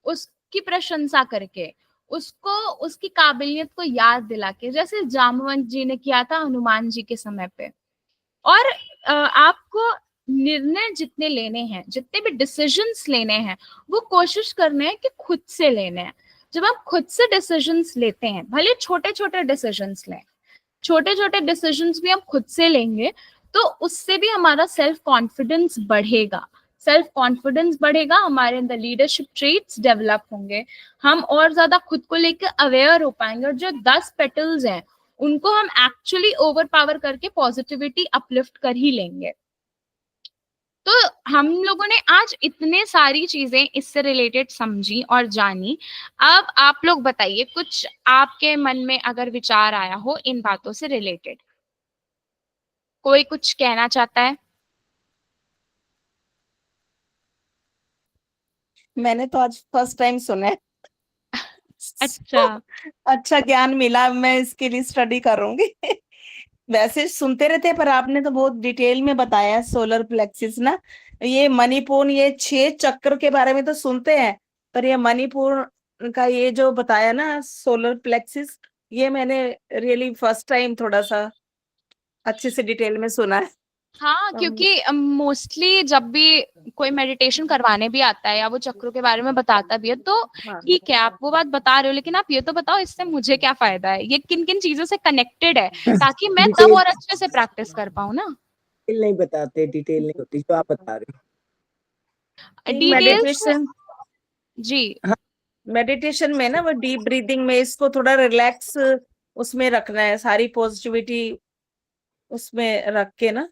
उसकी प्रशंसा करके, उसको उसकी काबिलियत को याद दिला के, जैसे जामवंत जी ने किया था हनुमान जी के समय पे। और आपको निर्णय जितने लेने हैं, जितने भी डिसीजंस लेने हैं, वो कोशिश करने हैं कि खुद से लेने हैं। जब हम खुद से डिसीजंस लेते हैं, भले छोटे छोटे डिसीजंस लें, छोटे छोटे डिसीजंस भी हम खुद से लेंगे, तो उससे भी हमारा सेल्फ कॉन्फिडेंस बढ़ेगा, सेल्फ कॉन्फिडेंस बढ़ेगा, हमारे अंदर लीडरशिप ट्रेट्स डेवलप होंगे, हम और ज्यादा खुद को लेकर अवेयर हो पाएंगे, और जो 10 पेटल्स हैं उनको हम एक्चुअली ओवर पावर करके पॉजिटिविटी अपलिफ्ट कर ही लेंगे। तो हम लोगों ने आज इतने सारी चीजें इससे रिलेटेड समझी और जानी। अब आप लोग बताइए, कुछ आपके मन में अगर विचार आया हो इन बातों से रिलेटेड, कोई कुछ कहना चाहता है? मैंने तो आज फर्स्ट टाइम सुना है। अच्छा। अच्छा ज्ञान मिला, मैं इसके लिए स्टडी करूंगी। वैसे सुनते रहते, पर आपने तो बहुत डिटेल में बताया सोलर प्लेक्सिस ना। ये मणिपुर, ये 6 चक्र के बारे में तो सुनते हैं, पर ये मणिपुर का ये जो बताया ना सोलर प्लेक्सिस, ये मैंने रियली फर्स्ट टाइम थोड़ा सा अच्छे से डिटेल में सुना है। हाँ, क्योंकि मोस्टली जब भी कोई मेडिटेशन करवाने भी आता है या वो चक्रों के बारे में बताता भी है, तो ठीक है आप वो बात बता रहे हो, लेकिन आप ये तो बताओ इससे मुझे क्या फायदा है, ये किन किन चीजों से कनेक्टेड है, ताकि मैं तब और अच्छे से प्रैक्टिस कर पाऊँ ना। डिटेल नहीं बताते, डिटेल नहीं होती जो आप बता रहे हो। डिटेल्स मेडिटेशन, जी। मेडिटेशन में ना वो डीप ब्रीदिंग में इसको थोड़ा रिलैक्स उसमें रखना है, सारी पॉजिटिविटी उसमें रख के ना।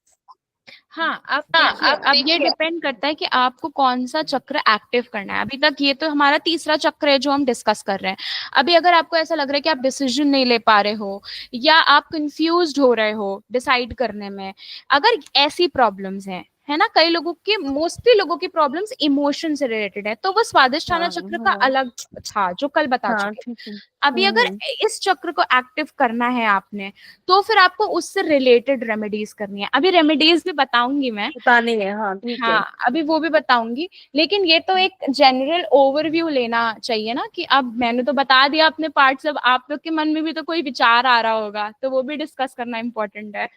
हाँ, अब देखिए, अब ये डिपेंड करता है कि आपको कौन सा चक्र एक्टिव करना है। अभी तक ये तो हमारा तीसरा चक्र है जो हम डिस्कस कर रहे हैं। अभी अगर आपको ऐसा लग रहा है कि आप डिसीजन नहीं ले पा रहे हो या आप कंफ्यूज्ड हो रहे हो डिसाइड करने में, अगर ऐसी प्रॉब्लम्स हैं, है ना, कई लोगों की, मोस्टली लोगों की प्रॉब्लम्स इमोशन से रिलेटेड है, तो वो स्वादिष्ठाना चक्र का अलग था जो कल बता चुके। ठीक है। अभी अगर इस चक्र को एक्टिव करना है आपने, तो फिर आपको उससे रिलेटेड रेमेडीज करनी है। अभी रेमेडीज भी बताऊंगी मैं। बतानी है, हाँ ठीक है। हाँ, अभी वो भी बताऊंगी, लेकिन ये तो एक जनरल ओवरव्यू लेना चाहिए ना, कि अब मैंने तो बता दिया अपने पार्ट, सब आप लोग के मन में भी तो कोई विचार आ रहा होगा, तो वो भी डिस्कस करना इम्पोर्टेंट है।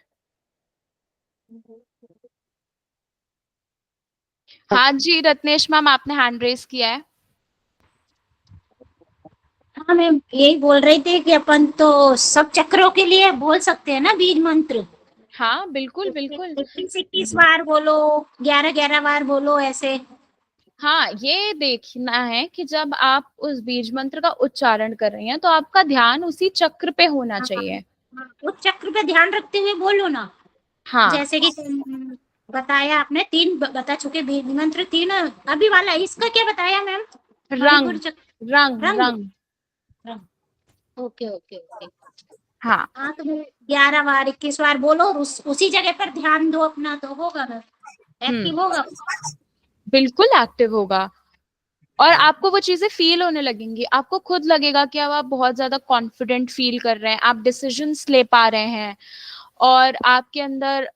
हाँ जी, रत्नेश मैम, आपने हैंड रेस किया है। हाँ मैम, यही बोल रही थी कि अपन तो सब चक्रों के लिए बोल सकते हैं ना बीज मंत्र। हाँ बिल्कुल बिल्कुल। 21 बार बोलो, 11 बार बोलो, ऐसे। हाँ, ये देखना है कि जब आप उस बीज मंत्र का उच्चारण कर रही हैं तो आपका ध्यान उसी चक्र पे होना चाहिए। उस चक्र पे ध्यान रखते हुए बोलो ना। हाँ, जैसे कि बताया आपने, 3 बता चुके बीज मंत्र, 3 अभी वाला, इसका क्या बताया मैम? रंग मणिपुर चक्र, रंग रंग रंग। रंग। Okay okay okay. हाँ, हाँ तो 11 बार 21 बार बोलो और उसी जगह पर ध्यान दो अपना, तो होगा ना, एक्टिव होगा। बिल्कुल एक्टिव होगा, और आपको वो चीजें फील होने लगेंगी, आपको खुद लगेगा कि अब आप बहुत ज्यादा कॉन्फिडेंट फील कर रहे हैं, आप डिसीजंस ले पा रहे हैं, और आपके अंदर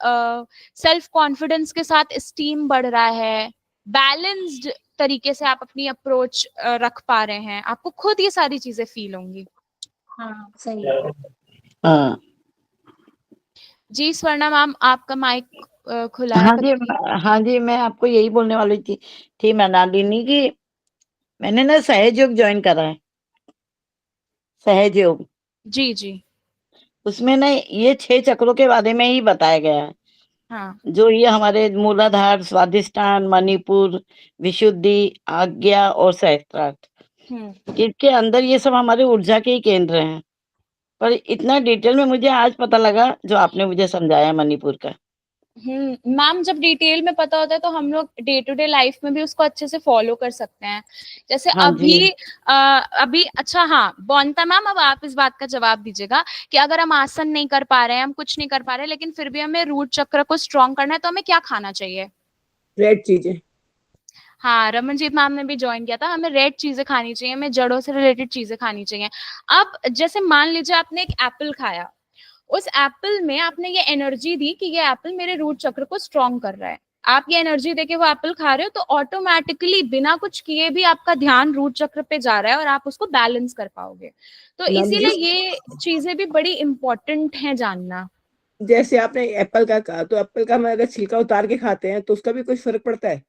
सेल्फ कॉन्फिडेंस के साथ स्टीम बढ़ रहा है, बैलेंस्ड तरीके से आप अपनी अप्रोच रख पा रहे हैं, आपको खुद ये सारी चीजें फील होंगी। हाँ सही है। हाँ जी स्वर्णा मैम, आपका माइक खुला है। हाँ जी, हाँ जी, मैं आपको यही बोलने वाली थी मृणालिनी की मैंने ना सहज योग ज्वाइन करा है, सहज योग। जी जी। उसमें ना ये 6 चक्रों के बारे में ही बताया गया है। हाँ। जो ये हमारे मूलाधार, स्वादिष्ठान, मणिपुर, विशुद्धि, आज्ञा और सहस्त्रार्थ, इनके अंदर ये सब हमारे ऊर्जा के ही केंद्र हैं। पर इतना डिटेल में मुझे आज पता लगा जो आपने मुझे समझाया मणिपुर का। मैम, जब डिटेल में पता होता है तो हम लोग डे टू डे लाइफ में भी उसको अच्छे से फॉलो कर सकते हैं। जैसे हाँ जी। अभी अच्छा, हाँ बॉन्ता मैम, अब आप इस बात का जवाब दीजिएगा कि अगर हम आसन नहीं कर पा रहे हैं, हम कुछ नहीं कर पा रहे हैं, लेकिन फिर भी हमें रूट चक्र को स्ट्रॉन्ग करना है, तो हमें क्या खाना चाहिए? रेड चीजें। हाँ, रमनजीत मैम ने भी ज्वाइन किया था, हमें रेड चीजें खानी चाहिए, हमें जड़ों से रिलेटेड चीजें खानी चाहिए। अब जैसे मान लीजिए आपने एक एप्पल खाया, उस एप्पल में आपने ये एनर्जी दी कि ये एप्पल मेरे रूट चक्र को स्ट्रॉन्ग कर रहा है, आप ये एनर्जी देके वो एप्पल खा रहे हो, तो ऑटोमेटिकली बिना कुछ किए भी आपका ध्यान रूट चक्र पे जा रहा है और आप उसको बैलेंस कर पाओगे। तो इसीलिए ये चीजें भी बड़ी इंपॉर्टेंट हैं जानना। जैसे आपने एप्पल का कहा, तो एप्पल का हम अगर छिलका उतार के खाते हैं तो उसका भी कुछ फर्क पड़ता है?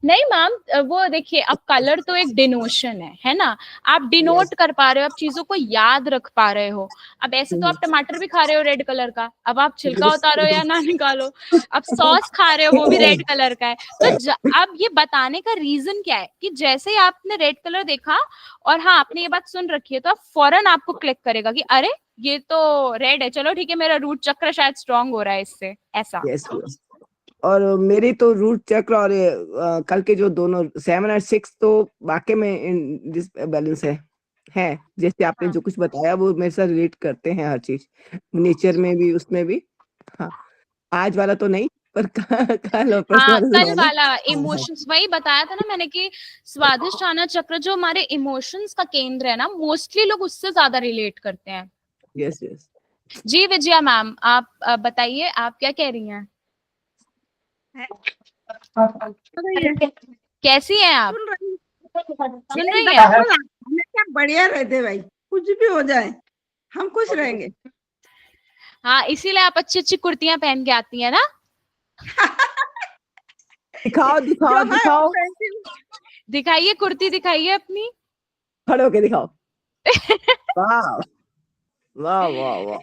नहीं मैम, वो देखिए, अब कलर तो एक डिनोशन है ना। आप डिनोट कर पा रहे हो, आप चीजों को याद रख पा रहे हो। अब ऐसे तो आप टमाटर भी खा रहे हो रेड कलर का, अब आप छिलका उतारो या ना निकालो। अब सॉस खा रहे हो, वो भी रेड कलर का है। तो अब ये बताने का रीजन क्या है कि जैसे ही आपने रेड कलर देखा और हाँ आपने ये बात सुन रखी है, तो आप फौरन आपको क्लिक करेगा कि अरे ये तो रेड है, चलो ठीक है, मेरा रूट चक्र शायद स्ट्रांग हो रहा है इससे, ऐसा। यस। और मेरी तो रूट चक्र और कल के जो दोनों 7 और 6 तो वाकई में बैलेंस है। जैसे आपने जो कुछ बताया वो मेरे साथ रिलेट करते हैं हर चीज, नेचर में भी, उसमें भी। हाँ, आज वाला तो नहीं, पर कल और परसों हाँ, वाला कल जरूर है। वाला इमोशंस, वही बताया था ना मैंने कि स्वादिष्ठाना चक्र जो हमारे इमोशंस का केंद्र है ना, मोस्टली लोग उससे ज्यादा रिलेट करते हैं। Yes yes. जी विजया मैम, आप बताइए, आप क्या कह रही हैं? कैसी हैं आप? सुन रही हैं? हमेशा बढ़िया रहते भाई, कुछ भी हो जाए हम खुश रहेंगे। हाँ, इसीलिए आप अच्छी अच्छी कुर्तियां पहन के आती हैं ना। दिखाओ दिखाओ जो है दिखाओ, दिखाइए, कुर्ती दिखाइए अपनी। खड़े होके दिखाओ। वाह वाह वाह वाह।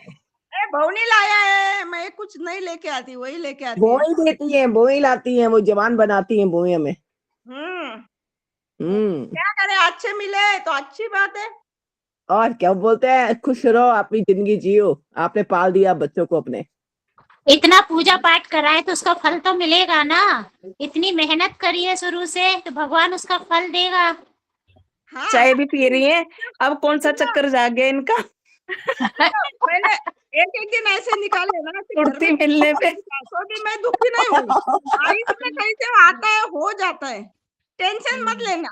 बहू नहीं लाया है, मैं कुछ नहीं लेके आती, वही लेके आती वो है। ही देती है, वो ही लाती है, वो जवान बनाती है वो ही हमें। क्या करे, अच्छे मिले तो अच्छी बात है। और क्या बोलते हैं, खुश रहो, अपनी जिंदगी जियो, आपने पाल दिया बच्चों को अपने। इतना पूजा पाठ कराए तो उसका फल तो मिलेगा ना। इतनी मेहनत करी है शुरू से, तो भगवान उसका फल देगा। हाँ, चाय भी पी रही हैं, अब कौन सा चक्कर जाग गया इनका। मैंने एक एक दिन ऐसे निकाले ना कि घर कुर्ती में मिलने पे। तो भी मैं दुखी नहीं हूँ। आयुष में कहीं से आता है, हो जाता है, टेंशन मत लेना।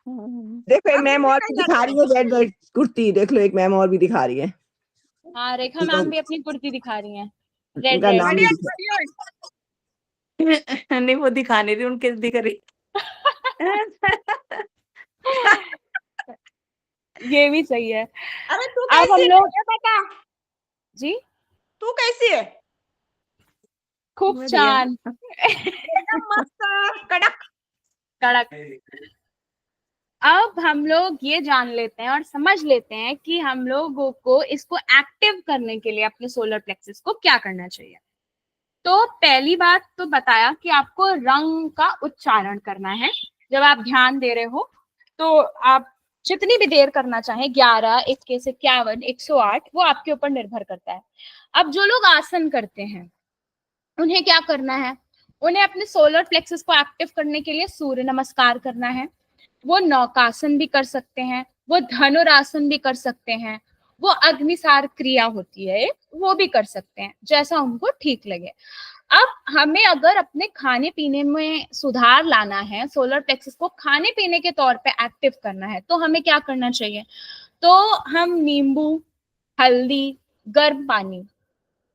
देखो एक अब मैम भी और नहीं भी दिखा जाता। रही है रेड रेड कुर्ती, देख लो एक मैम और भी दिखा रही है। हाँ, रेखा मैम भी अपनी कुर्ती दिखा रही हैं, रेड उनका रेड। नाम नहीं बढ़िया दिखा। नहीं, वो दिखाने रही, उनके दिख रही। ये भी सही है। अरे तू अब कैसी हम है लोग, ये बता, जी, तू कैसी है? खूब बढ़िया। छान, एकदम मस्त, कड़क। कड़क। अब हम लोग ये जान लेते हैं और समझ लेते हैं कि हम लोगों को इसको एक्टिव करने के लिए अपने सोलर प्लेक्सस को क्या करना चाहिए। तो पहली बात तो बताया कि आपको रंग का उच्चारण करना है। जब आप ध्यान दे रहे हो तो आप जितनी भी देर करना चाहें, 11, 21, 51, 108, वो आपके ऊपर निर्भर करता है। अब जो लोग आसन करते हैं उन्हें क्या करना है? उन्हें अपने सोलर प्लेक्सस को एक्टिव करने के लिए सूर्य नमस्कार करना है। वो नौकासन भी कर सकते हैं, वो धनुरासन भी कर सकते हैं, वो अग्निसार क्रिया होती है वो भी कर सकते हैं, जैसा उनको ठीक लगे। अब हमें अगर अपने खाने पीने में सुधार लाना है, सोलर प्लेक्सस को खाने पीने के तौर पे एक्टिव करना है, तो हमें क्या करना चाहिए? तो हम नींबू, हल्दी, गर्म पानी,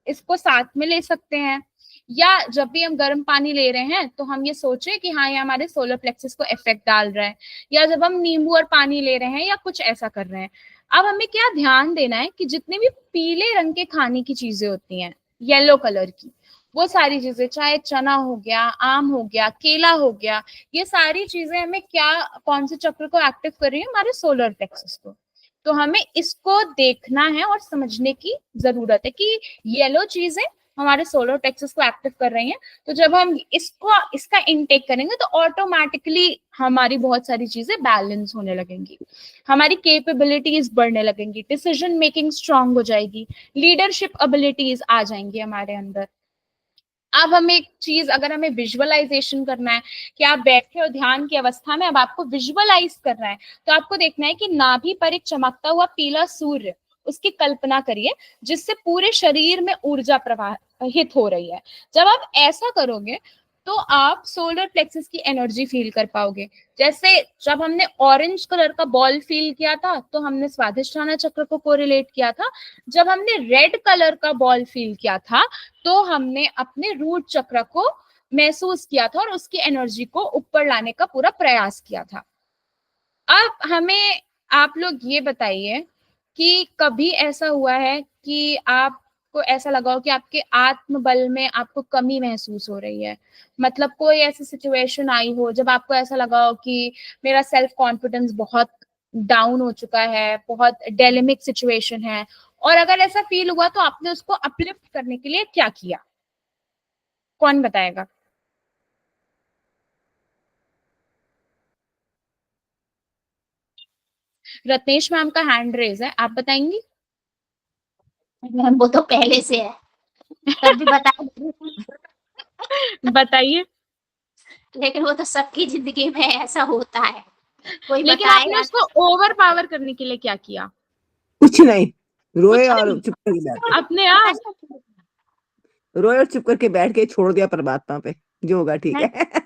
इसको साथ में ले सकते हैं। या जब भी हम गर्म पानी ले रहे हैं तो हम ये सोचें कि हाँ ये हमारे सोलर प्लेक्सस को इफेक्ट डाल रहा है। या जब हम नींबू और पानी ले रहे हैं या कुछ ऐसा कर रहे हैं, अब हमें क्या ध्यान देना है कि जितने भी पीले रंग के खाने की चीजें होती हैं, येलो कलर की, वो सारी चीजें, चाहे चना हो गया, आम हो गया, केला हो गया, ये सारी चीजें हमें क्या, कौन से चक्र को एक्टिव कर रही है? हमारे सोलर प्लेक्सस को। तो हमें इसको देखना है और समझने की जरूरत है कि येलो चीजें हमारे सोलर प्लेक्सस को एक्टिव कर रही हैं। तो जब हम इसका इनटेक करेंगे तो ऑटोमेटिकली हमारी बहुत सारी चीजें बैलेंस होने लगेंगी, हमारी कैपेबिलिटीज बढ़ने लगेंगी, डिसीजन मेकिंग स्ट्रांग हो जाएगी, लीडरशिप एबिलिटीज आ जाएंगी हमारे अंदर। अब हमें एक चीज, अगर हमें विजुअलाइजेशन करना है कि आप बैठे हो ध्यान की अवस्था में, अब आपको विजुअलाइज करना है, तो आपको देखना है कि नाभि पर एक चमकता हुआ पीला सूर्य, उसकी कल्पना करिए, जिससे पूरे शरीर में ऊर्जा प्रवाहित हो रही है। जब आप ऐसा करोगे तो आप सोलर प्लेक्सस की एनर्जी फील कर पाओगे। जैसे जब हमने ऑरेंज कलर का बॉल फील किया था तो हमने स्वादिष्ठाना चक्र को कोरिलेट किया था। जब हमने रेड कलर का बॉल फील किया था तो हमने अपने रूट चक्र को महसूस किया था और उसकी एनर्जी को ऊपर लाने का पूरा प्रयास किया था। अब हमें आप लोग ये बताइए कि कभी ऐसा हुआ है कि आपको आपको ऐसा लगा हो कि आपके आत्मबल में आपको कमी महसूस हो रही है, मतलब कोई ऐसी सिचुएशन आई हो जब आपको ऐसा लगा हो कि मेरा सेल्फ कॉन्फिडेंस बहुत डाउन हो चुका है, बहुत डायलेमिक सिचुएशन है, और अगर ऐसा फील हुआ तो आपने उसको अपलिफ्ट करने के लिए क्या किया? कौन बताएगा? रत्नेश मैम का हैंड रेज है, आप बताएंगी? मैम वो तो पहले से है, तब भी बता बताइए। लेकिन वो तो सबकी जिंदगी में ऐसा होता है, कोई लेकिन आपने बताएगा। उसको ओवर पावर करने के लिए क्या किया? कुछ नहीं, रोए कुछ और नहीं, चुप करके बैठ गए, अपने आप? रोए और चुप करके बैठ के छोड़ दिया परमात्मा पे, जो होगा ठीक नहीं, है।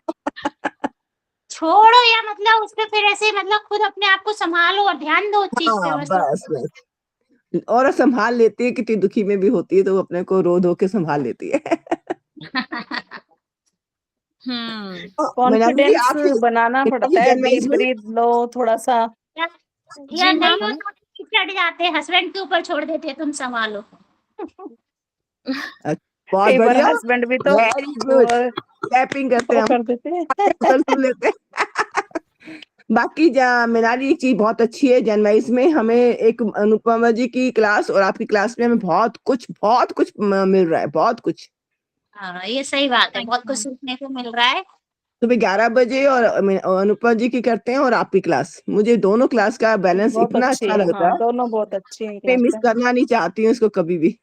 छोड़ो या मतलब उस पे फिर ऐसे मतलब खुद अपने आप को संभालो और ध्यान दो उस चीज पे हाँ बस। बस बस, और संभाल लेती है, कितनी दुखी में भी होती है तो वो अपने को रो धो के संभाल लेती है। मनाली जी, कॉन्फिडेंस बनाना पड़ता है, जनवरी डीप में ब्रीथ लो थोड़ा सा। या जी नहीं मैम। हो तो चढ़ जाते, हस्बैंड के ऊपर छोड़ देते, तुम संभालो। बहुत कई बार बढ़िया, हस्बैंड भी तो वेरी वो गुड, क्लैपिंग करते वो हैं हम, कर देते हैं। उत्तर सुन लेते हैं। बाकी मनाली एक चीज बहुत अच्छी है, जनवरी में हमें एक अनुपमा जी की क्लास और आपकी क्लास में हमें बहुत कुछ मिल रहा है, बहुत कुछ। हाँ ये सही बात है, बहुत कुछ सीखने को मिल रहा है। सुबह 11 बजे और अनुपमा जी की करते हैं और आपकी क्लास, मुझे दोनों क्लास का बैलेंस बहुत इतना अच्छी अच्छा है, लगता हाँ है, दोनों बहुत अच्छी है मैं क्लास मिस में। करना नहीं चाहती हूँ इसको कभी भी।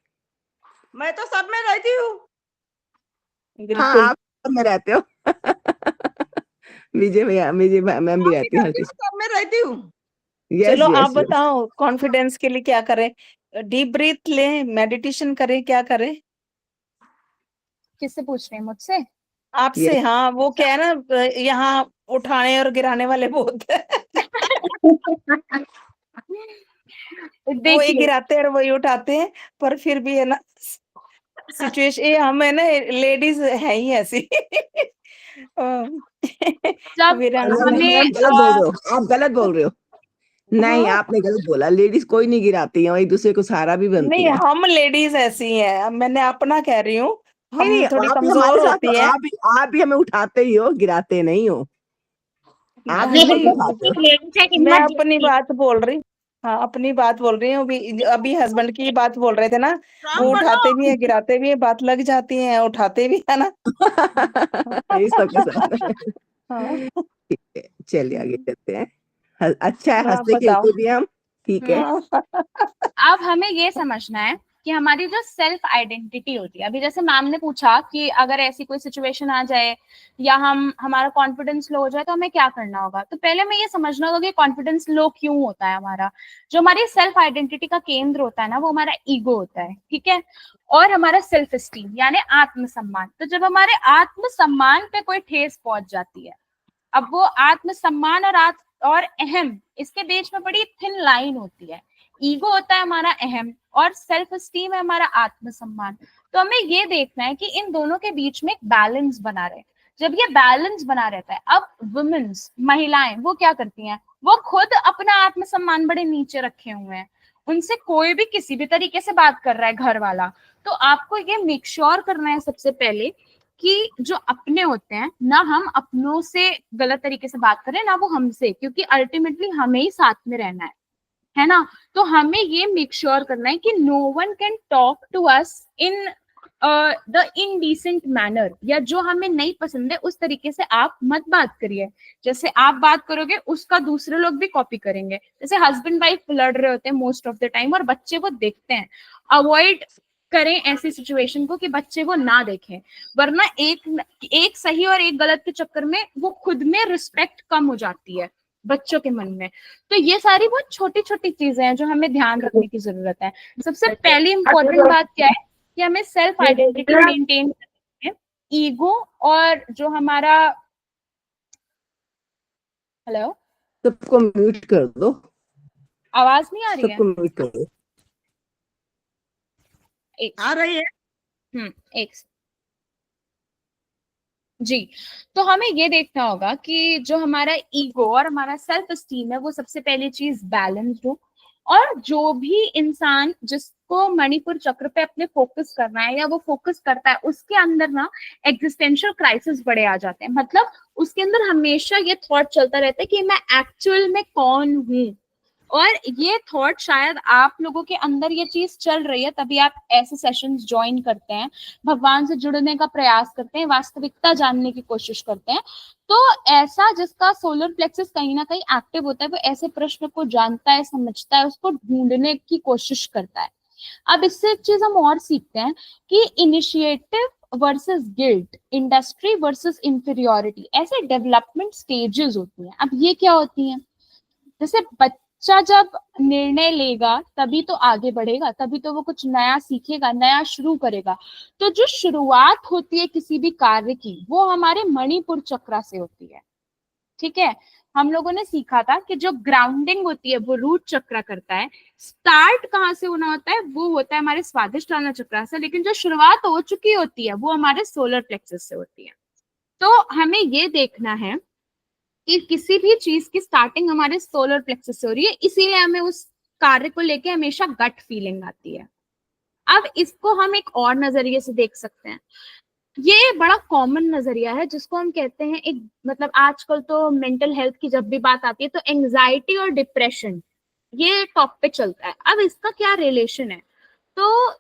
मैं तो सब में रहती हूँ। हाँ, बिल्कुल। आप सब में रहते हो। विजय मैम भी काम भी रहती है हर करती चीज। हूँ, सब में रहती हूँ। यस चलो आप यस यस। बताओ कॉन्फिडेंस के लिए क्या करें? डीप ब्रीथ लें, मेडिटेशन करें, क्या करें? किससे पूछ रहे हैं? मुझसे? आपसे, हाँ वो क्या है ना, यहाँ उठाने और गिराने वाले बहुत है। वो एक देखिए, गिराते हैं और वही उठाते हैं, पर फिर भी है ना सिचुएशन, ये हम है ना लेडीज है ही ऐसी। जब हमें मैम गलत बोल रहे हो, आप गलत बोल रहे हो। नहीं, हाँ आपने गलत बोला, लेडीज कोई नहीं गिराती है, एक दूसरे को सहारा भी बनती नहीं, है। हम लेडीज ऐसी हैं, अब मैंने अपना कह रही हूँ, नहीं हम नहीं, थोड़ी आप भी हमारे कमजोर साथ तो होती है। आप भी हमें उठाते ही हो, गिराते नहीं हो। आप भी बहुत नहीं, उठाते हो। लेडीज है, मैं हिम्मत अपनी जीतती बात बोल रही, हाँ अपनी बात बोल रही हूँ। अभी अभी हस्बैंड की बात बोल रहे थे ना, वो स्ट्रांग बनो। उठाते भी है गिराते भी है, बात लग जाती है, उठाते भी है ना। ये सबके साथ है। हाँ ठीक है, चलिए आगे चलते हैं। अच्छा है, आप हंसते बताओ। खेलते भी हैं हम, ठीक है। हाँ अब हमें ये समझना है कि हमारी जो सेल्फ आइडेंटिटी होती है, अभी जैसे मैम ने पूछा कि अगर ऐसी कोई सिचुएशन आ जाए या हमारा कॉन्फिडेंस लो हो जाए तो हमें क्या करना होगा, तो पहले हमें ये समझना होगा कि कॉन्फिडेंस लो क्यों होता है हमारा। जो हमारी सेल्फ आइडेंटिटी का केंद्र होता है ना, वो हमारा ईगो होता है, ठीक है, और हमारा सेल्फ एस्टीम यानी आत्मसम्मान। तो जब हमारे आत्मसम्मान पे कोई ठेस पहुंच जाती है, अब वो आत्मसम्मान और अहम, इसके बीच में बड़ी थिन लाइन होती है। ईगो होता है हमारा अहम और सेल्फ एस्टीम है हमारा आत्मसम्मान। तो हमें ये देखना है कि इन दोनों के बीच में एक बैलेंस बना रहे। जब ये बैलेंस बना रहता है, अब वुमेन्स, महिलाएं, वो क्या करती हैं, वो खुद अपना आत्मसम्मान बड़े नीचे रखे हुए हैं, उनसे कोई भी किसी भी तरीके से बात कर रहा है घर वाला, तो आपको ये मेक श्योर करना है सबसे पहले कि जो अपने होते हैं ना, हम अपनों से गलत तरीके से बात करें ना वो हमसे, क्योंकि अल्टीमेटली हमें ही साथ में रहना है ना। तो हमें ये मेक श्योर करना है कि no one can talk to us in the indecent manner, या जो हमें नहीं पसंद है उस तरीके से आप मत बात करिए। जैसे आप बात करोगे उसका दूसरे लोग भी कॉपी करेंगे। जैसे हस्बैंड वाइफ लड़ रहे होते हैं मोस्ट ऑफ द टाइम और बच्चे वो देखते हैं, अवॉइड करें ऐसी सिचुएशन को कि बच्चे वो ना देखें, वरना एक सही और एक गलत के चक्कर में वो खुद में रिस्पेक्ट कम हो जाती है बच्चों के मन में। तो ये सारी बहुत छोटी छोटी चीजें हैं जो हमें ध्यान रखने की जरूरत है। सबसे पहली इंपॉर्टेंट बात क्या है कि हमें सेल्फ आइडेंटिटी मेंटेन करनी है। ईगो और जो हमारा, हेलो, सबको म्यूट कर दो, आवाज नहीं आ रही है? सबको म्यूट कर दो। एक आ रही है। एक जी। तो हमें ये देखना होगा कि जो हमारा ईगो और हमारा सेल्फ एस्टीम है वो सबसे पहली चीज बैलेंस्ड हो। और जो भी इंसान जिसको मणिपुर चक्र पे अपने फोकस करना है या वो फोकस करता है, उसके अंदर ना एग्जिस्टेंशियल क्राइसिस बड़े आ जाते हैं। मतलब उसके अंदर हमेशा ये थॉट चलता रहता है कि मैं एक्चुअल में कौन हूँ। और ये थॉट शायद आप लोगों के अंदर ये चीज चल रही है, तभी आप ऐसे सेशंस ज्वाइन करते हैं, भगवान से जुड़ने का प्रयास करते हैं, वास्तविकता जानने की कोशिश करते हैं। तो ऐसा जिसका सोलर प्लेक्सस कहीं ना कहीं एक्टिव होता है, वो ऐसे प्रश्न को जानता है, समझता है, उसको ढूंढने की कोशिश करता है। अब इससे एक चीज हम और सीखते हैं कि initiative versus guilt, industry versus inferiority, ऐसे डेवलपमेंट स्टेजेस होती हैं। अब ये क्या होती हैं? जैसे बच्चा जब निर्णय लेगा तभी तो आगे बढ़ेगा, तभी तो वो कुछ नया सीखेगा, नया शुरू करेगा। तो जो शुरुआत होती है किसी भी कार्य की, वो हमारे मणिपुर चक्र से होती है। ठीक है, हम लोगों ने सीखा था कि जो ग्राउंडिंग होती है वो रूट चक्र करता है। स्टार्ट कहाँ से होना होता है? वो होता है हमारे स्वादिष्ठान चक्र से, लेकिन जो शुरुआत हो चुकी होती है वो हमारे सोलर प्लेक्सस से होती है। तो हमें ये देखना है कि किसी भी चीज की स्टार्टिंग हमारे सोलर प्लेक्सस से हो रही है, इसीलिए हमें उस कार्य को लेके हमेशा गट फीलिंग आती है। अब इसको हम एक और नजरिए से देख सकते हैं। ये बड़ा कॉमन नजरिया है जिसको हम कहते हैं एक, मतलब आजकल तो मेंटल हेल्थ की जब भी बात आती है तो एंजाइटी और डिप्रेशन ये टॉप पे चलता है। अब इसका क्या रिलेशन है? तो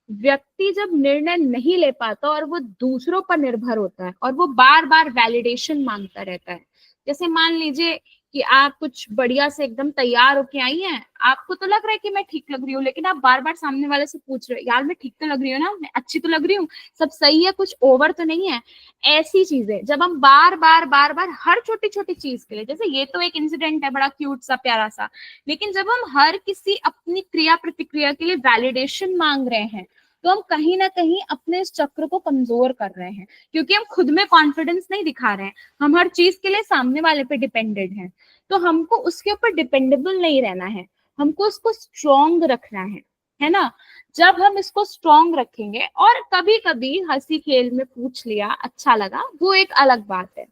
व्यक्ति जब निर्णय नहीं ले पाता और वो दूसरों पर निर्भर होता है और वो बार बार वैलिडेशन मांगता रहता है। जैसे मान लीजिए कि आप कुछ बढ़िया से एकदम तैयार होके आई हैं, आपको तो लग रहा है कि मैं ठीक लग रही हूँ, लेकिन आप बार बार सामने वाले से पूछ रहे हो, यार मैं ठीक तो लग रही हूँ ना, मैं अच्छी तो लग रही हूँ, सब सही है, कुछ ओवर तो नहीं है। ऐसी चीजें जब हम बार बार हर छोटी छोटी चीज के लिए, जैसे ये तो एक इंसिडेंट है बड़ा क्यूट सा प्यारा सा, लेकिन जब हम हर किसी अपनी क्रिया प्रतिक्रिया के लिए वैलिडेशन मांग रहे हैं, तो हम कहीं ना कहीं अपने इस चक्र को कमजोर कर रहे हैं, क्योंकि हम खुद में कॉन्फिडेंस नहीं दिखा रहे हैं। हम हर चीज के लिए सामने वाले पे डिपेंडेंट हैं, तो हमको उसके ऊपर डिपेंडेबल नहीं रहना है, हमको उसको स्ट्रॉन्ग रखना है ना। जब हम इसको स्ट्रॉन्ग रखेंगे, और कभी कभी हंसी खेल में पूछ लिया, अच्छा लगा, वो एक अलग बात है।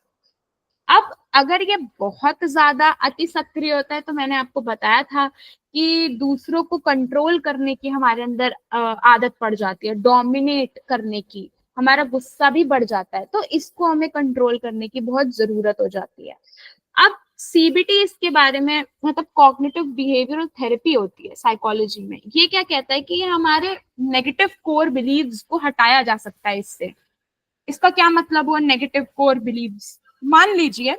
अब अगर ये बहुत ज्यादा अति सक्रिय होता है, तो मैंने आपको बताया था कि दूसरों को कंट्रोल करने की हमारे अंदर आदत पड़ जाती है, डोमिनेट करने की, हमारा गुस्सा भी बढ़ जाता है, तो इसको हमें कंट्रोल करने की बहुत जरूरत हो जाती है। अब सीबीटी इसके बारे में, मतलब कॉग्निटिव बिहेवियरल थेरेपी होती है साइकोलॉजी में, ये क्या कहता है कि ये हमारे नेगेटिव कोर बिलीव्स को हटाया जा सकता है इससे। इसका क्या मतलब हुआ नेगेटिव कोर बिलीव्स? मान लीजिए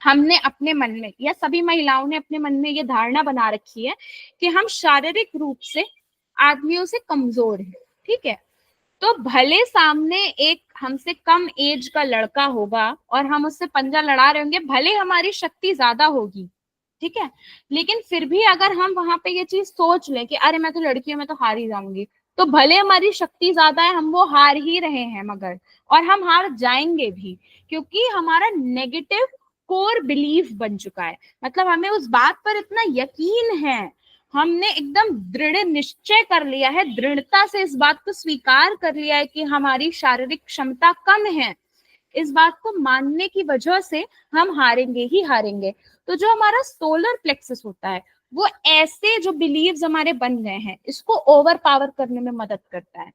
हमने अपने मन में, या सभी महिलाओं ने अपने मन में ये धारणा बना रखी है कि हम शारीरिक रूप से आदमियों से कमजोर हैं। ठीक है, तो भले सामने एक हमसे कम एज का लड़का होगा और हम उससे पंजा लड़ा रहे होंगे, भले हमारी शक्ति ज्यादा होगी, ठीक है, लेकिन फिर भी अगर हम वहां पे ये चीज सोच लें कि अरे मैं तो लड़की हूं, मैं तो हार ही जाऊंगी, तो भले हमारी शक्ति ज्यादा है, हम वो हार ही रहे हैं, मगर और हम हार जाएंगे भी, क्योंकि हमारा नेगेटिव कोर बिलीफ बन चुका है। मतलब हमें उस बात पर इतना यकीन है, हमने एकदम दृढ़ निश्चय कर लिया है, दृढ़ता से इस बात को स्वीकार कर लिया है कि हमारी शारीरिक क्षमता कम है। इस बात को मानने की वजह से हम हारेंगे ही हारेंगे। तो जो हमारा सोलर प्लेक्सस होता है, वो ऐसे जो बिलीव्स हमारे बन गए हैं, इसको ओवर पावर करने में मदद करता है,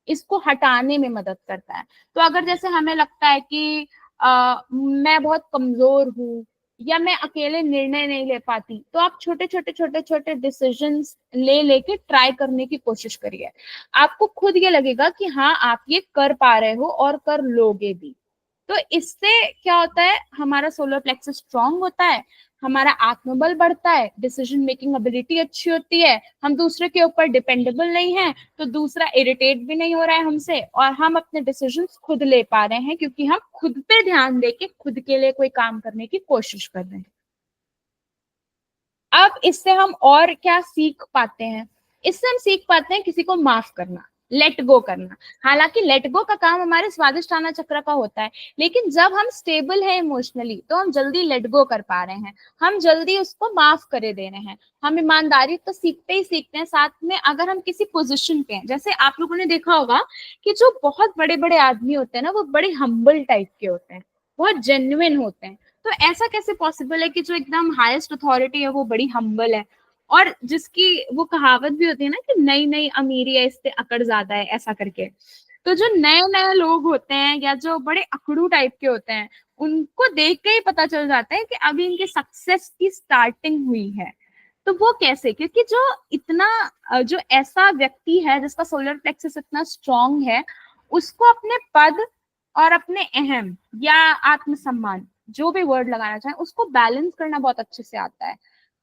इसको हटाने में मदद करता है। तो अगर जैसे हमें लगता है कि मैं बहुत कमजोर हूँ या मैं अकेले निर्णय नहीं ले पाती, तो आप छोटे छोटे डिसीजंस लेके ट्राई करने की कोशिश करिए। आपको खुद ये लगेगा कि हाँ आप ये कर पा रहे हो और कर लोगे भी। तो इससे क्या होता है, हमारा सोलर प्लेक्सस स्ट्रांग होता है, हमारा आत्मबल बढ़ता है, डिसीजन मेकिंग एबिलिटी अच्छी होती है, हम दूसरे के ऊपर डिपेंडेबल नहीं है, तो दूसरा इरिटेट भी नहीं हो रहा है हमसे, और हम अपने डिसीजंस खुद ले पा रहे हैं, क्योंकि हम खुद पे ध्यान देके खुद के लिए कोई काम करने की कोशिश कर रहे हैं। अब इससे हम और क्या सीख पाते हैं? इससे हम सीख पाते हैं किसी को माफ करना, लेट गो करना। हालांकि लेट गो का काम हमारे स्वादिष्ठान चक्र का होता है, लेकिन जब हम स्टेबल है इमोशनली, तो हम जल्दी लेट गो कर पा रहे हैं, हम जल्दी उसको माफ करे दे रहे हैं। हम ईमानदारी तो सीखते ही सीखते हैं, साथ में अगर हम किसी पोजीशन पे हैं, जैसे आप लोगों ने देखा होगा कि जो बहुत बड़े बड़े आदमी होते हैं ना, वो बड़े हम्बल टाइप के होते हैं, बहुत जेन्युइन होते हैं। तो ऐसा कैसे पॉसिबल है कि जो एकदम हाईएस्ट अथॉरिटी है वो बड़ी हम्बल है, और जिसकी वो कहावत भी होती है ना कि नई नई अमीरी है इससे अकड़ ज्यादा है, ऐसा करके। तो जो नए नए लोग होते हैं या जो बड़े अकड़ू टाइप के होते हैं, उनको देख के ही पता चल जाता है कि अभी इनकी सक्सेस की स्टार्टिंग हुई है। तो वो कैसे? क्योंकि जो इतना जो ऐसा व्यक्ति है जिसका सोलर प्लेक्सस इतना स्ट्रांग है, उसको अपने पद और अपने अहम या आत्मसम्मान, जो भी वर्ड लगाना चाहे, उसको बैलेंस करना बहुत अच्छे से आता है।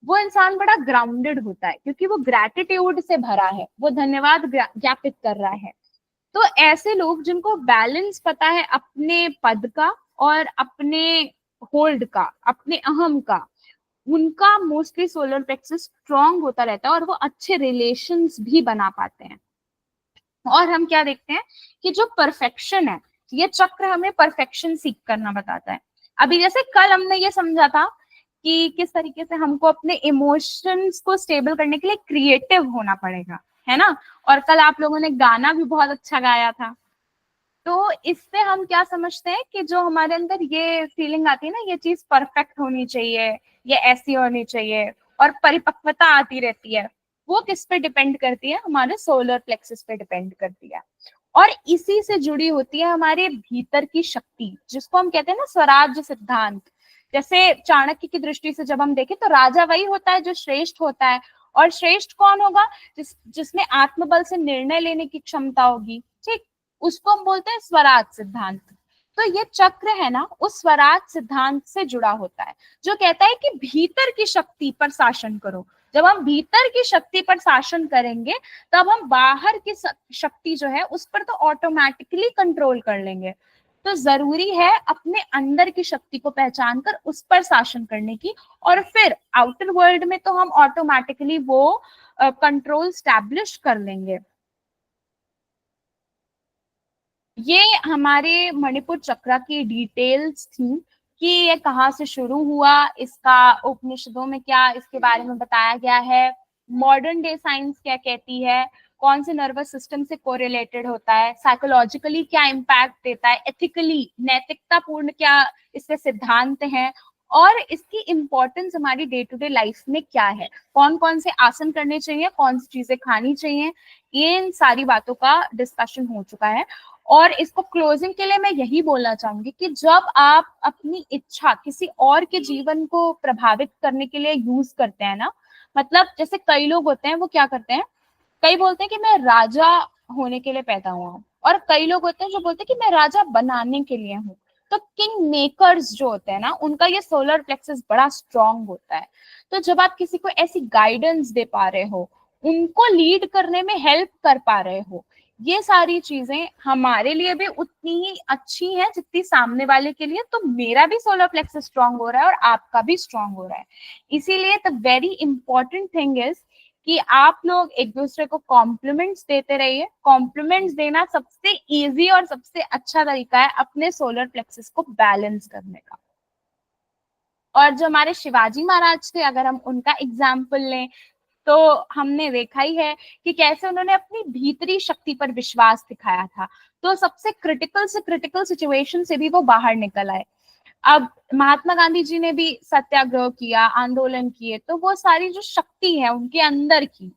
वो इंसान बड़ा ग्राउंडेड होता है क्योंकि वो ग्रैटिट्यूड से भरा है, वो धन्यवाद ज्ञापित कर रहा है। तो ऐसे लोग जिनको बैलेंस पता है अपने पद का और अपने होल्ड का, अपने अहम का, उनका मोस्टली सोलर प्लेक्सस स्ट्रांग होता रहता है और वो अच्छे रिलेशंस भी बना पाते हैं। और हम क्या देखते हैं कि जो परफेक्शन है, ये चक्र हमें परफेक्शन सीख करना बताता है। अभी जैसे कल हमने ये समझा था कि किस तरीके से हमको अपने इमोशंस को स्टेबल करने के लिए क्रिएटिव होना पड़ेगा, है ना। और कल आप लोगों ने गाना भी बहुत अच्छा गाया था। तो इससे हम क्या समझते हैं कि जो हमारे अंदर ये फीलिंग आती है ना, ये चीज परफेक्ट होनी चाहिए, ये ऐसी होनी चाहिए, और परिपक्वता आती रहती है, वो किस पे डिपेंड करती है? हमारे सोलर प्लेक्सस पे डिपेंड करती है। और इसी से जुड़ी होती है हमारे भीतर की शक्ति, जिसको हम कहते हैं ना स्वराज्य सिद्धांत। जैसे चाणक्य की दृष्टि से जब हम देखें तो राजा वही होता है जो श्रेष्ठ होता है। और श्रेष्ठ कौन होगा? जिसमें आत्मबल से निर्णय लेने की क्षमता होगी, ठीक। उसको हम बोलते हैं स्वराज सिद्धांत। तो ये चक्र है ना, उस स्वराज सिद्धांत से जुड़ा होता है, जो कहता है कि भीतर की शक्ति पर शासन करो। जब हम भीतर की शक्ति पर शासन करेंगे, तब हम बाहर की शक्ति जो है उस पर तो ऑटोमेटिकली कंट्रोल कर लेंगे। तो जरूरी है अपने अंदर की शक्ति को पहचान कर उस पर शासन करने की, और फिर आउटर वर्ल्ड में तो हम ऑटोमेटिकली वो कंट्रोल स्टैब्लिश कर लेंगे। ये हमारे मणिपुर चक्र की डिटेल्स थी कि ये कहाँ से शुरू हुआ, इसका उपनिषदों में क्या इसके बारे में बताया गया है, मॉडर्न डे साइंस क्या कहती है, कौन से नर्वस सिस्टम से कोरिलेटेड होता है, साइकोलॉजिकली क्या इम्पैक्ट देता है, एथिकली नैतिकता पूर्ण क्या इससे सिद्धांत हैं, और इसकी इम्पोर्टेंस हमारी डे टू डे लाइफ में क्या है, कौन कौन से आसन करने चाहिए, कौन सी चीजें खानी चाहिए, ये इन सारी बातों का डिस्कशन हो चुका है। और इसको क्लोजिंग के लिए मैं यही बोलना चाहूंगी कि जब आप अपनी इच्छा किसी और के जीवन को प्रभावित करने के लिए यूज करते हैं ना, मतलब जैसे कई लोग होते हैं वो क्या करते हैं, कई बोलते हैं कि मैं राजा होने के लिए पैदा हुआ हूँ, और कई लोग होते हैं जो बोलते हैं कि मैं राजा बनाने के लिए हूँ। तो किंग मेकर्स जो होते हैं ना, उनका ये सोलर प्लेक्सस बड़ा स्ट्रांग होता है। तो जब आप किसी को ऐसी गाइडेंस दे पा रहे हो, उनको लीड करने में हेल्प कर पा रहे हो, ये सारी चीजें हमारे लिए भी उतनी ही अच्छी हैं जितनी सामने वाले के लिए। तो मेरा भी सोलर प्लेक्सस स्ट्रांग हो रहा है और आपका भी स्ट्रांग हो रहा है। इसीलिए the very important thing is कि आप लोग एक दूसरे को कॉम्प्लीमेंट्स देते रहिए। कॉम्प्लीमेंट्स देना सबसे इजी और सबसे अच्छा तरीका है अपने सोलर प्लेक्सस को बैलेंस करने का। और जो हमारे शिवाजी महाराज थे, अगर हम उनका एग्जाम्पल लें, तो हमने देखा ही है कि कैसे उन्होंने अपनी भीतरी शक्ति पर विश्वास दिखाया था, तो सबसे क्रिटिकल से क्रिटिकल सिचुएशन से भी वो बाहर निकल आए। अब महात्मा गांधी जी ने भी सत्याग्रह किया, आंदोलन किए, तो वो सारी जो शक्ति है उनके अंदर की,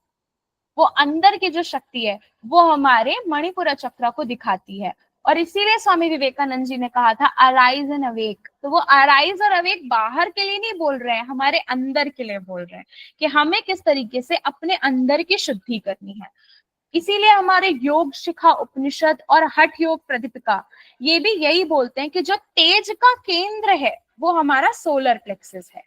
वो अंदर की जो शक्ति है वो हमारे मणिपुर चक्र को दिखाती है। और इसीलिए स्वामी विवेकानंद जी ने कहा था अराइज एंड अवेक। तो वो अराइज और अवेक बाहर के लिए नहीं बोल रहे हैं, हमारे अंदर के लिए बोल रहे हैं कि हमें किस तरीके से अपने अंदर की शुद्धि करनी है। इसीलिए हमारे योग शिखा उपनिषद और हठ योग प्रदीपिका ये भी यही बोलते हैं कि जो तेज का केंद्र है वो हमारा सोलर प्लेक्सस है।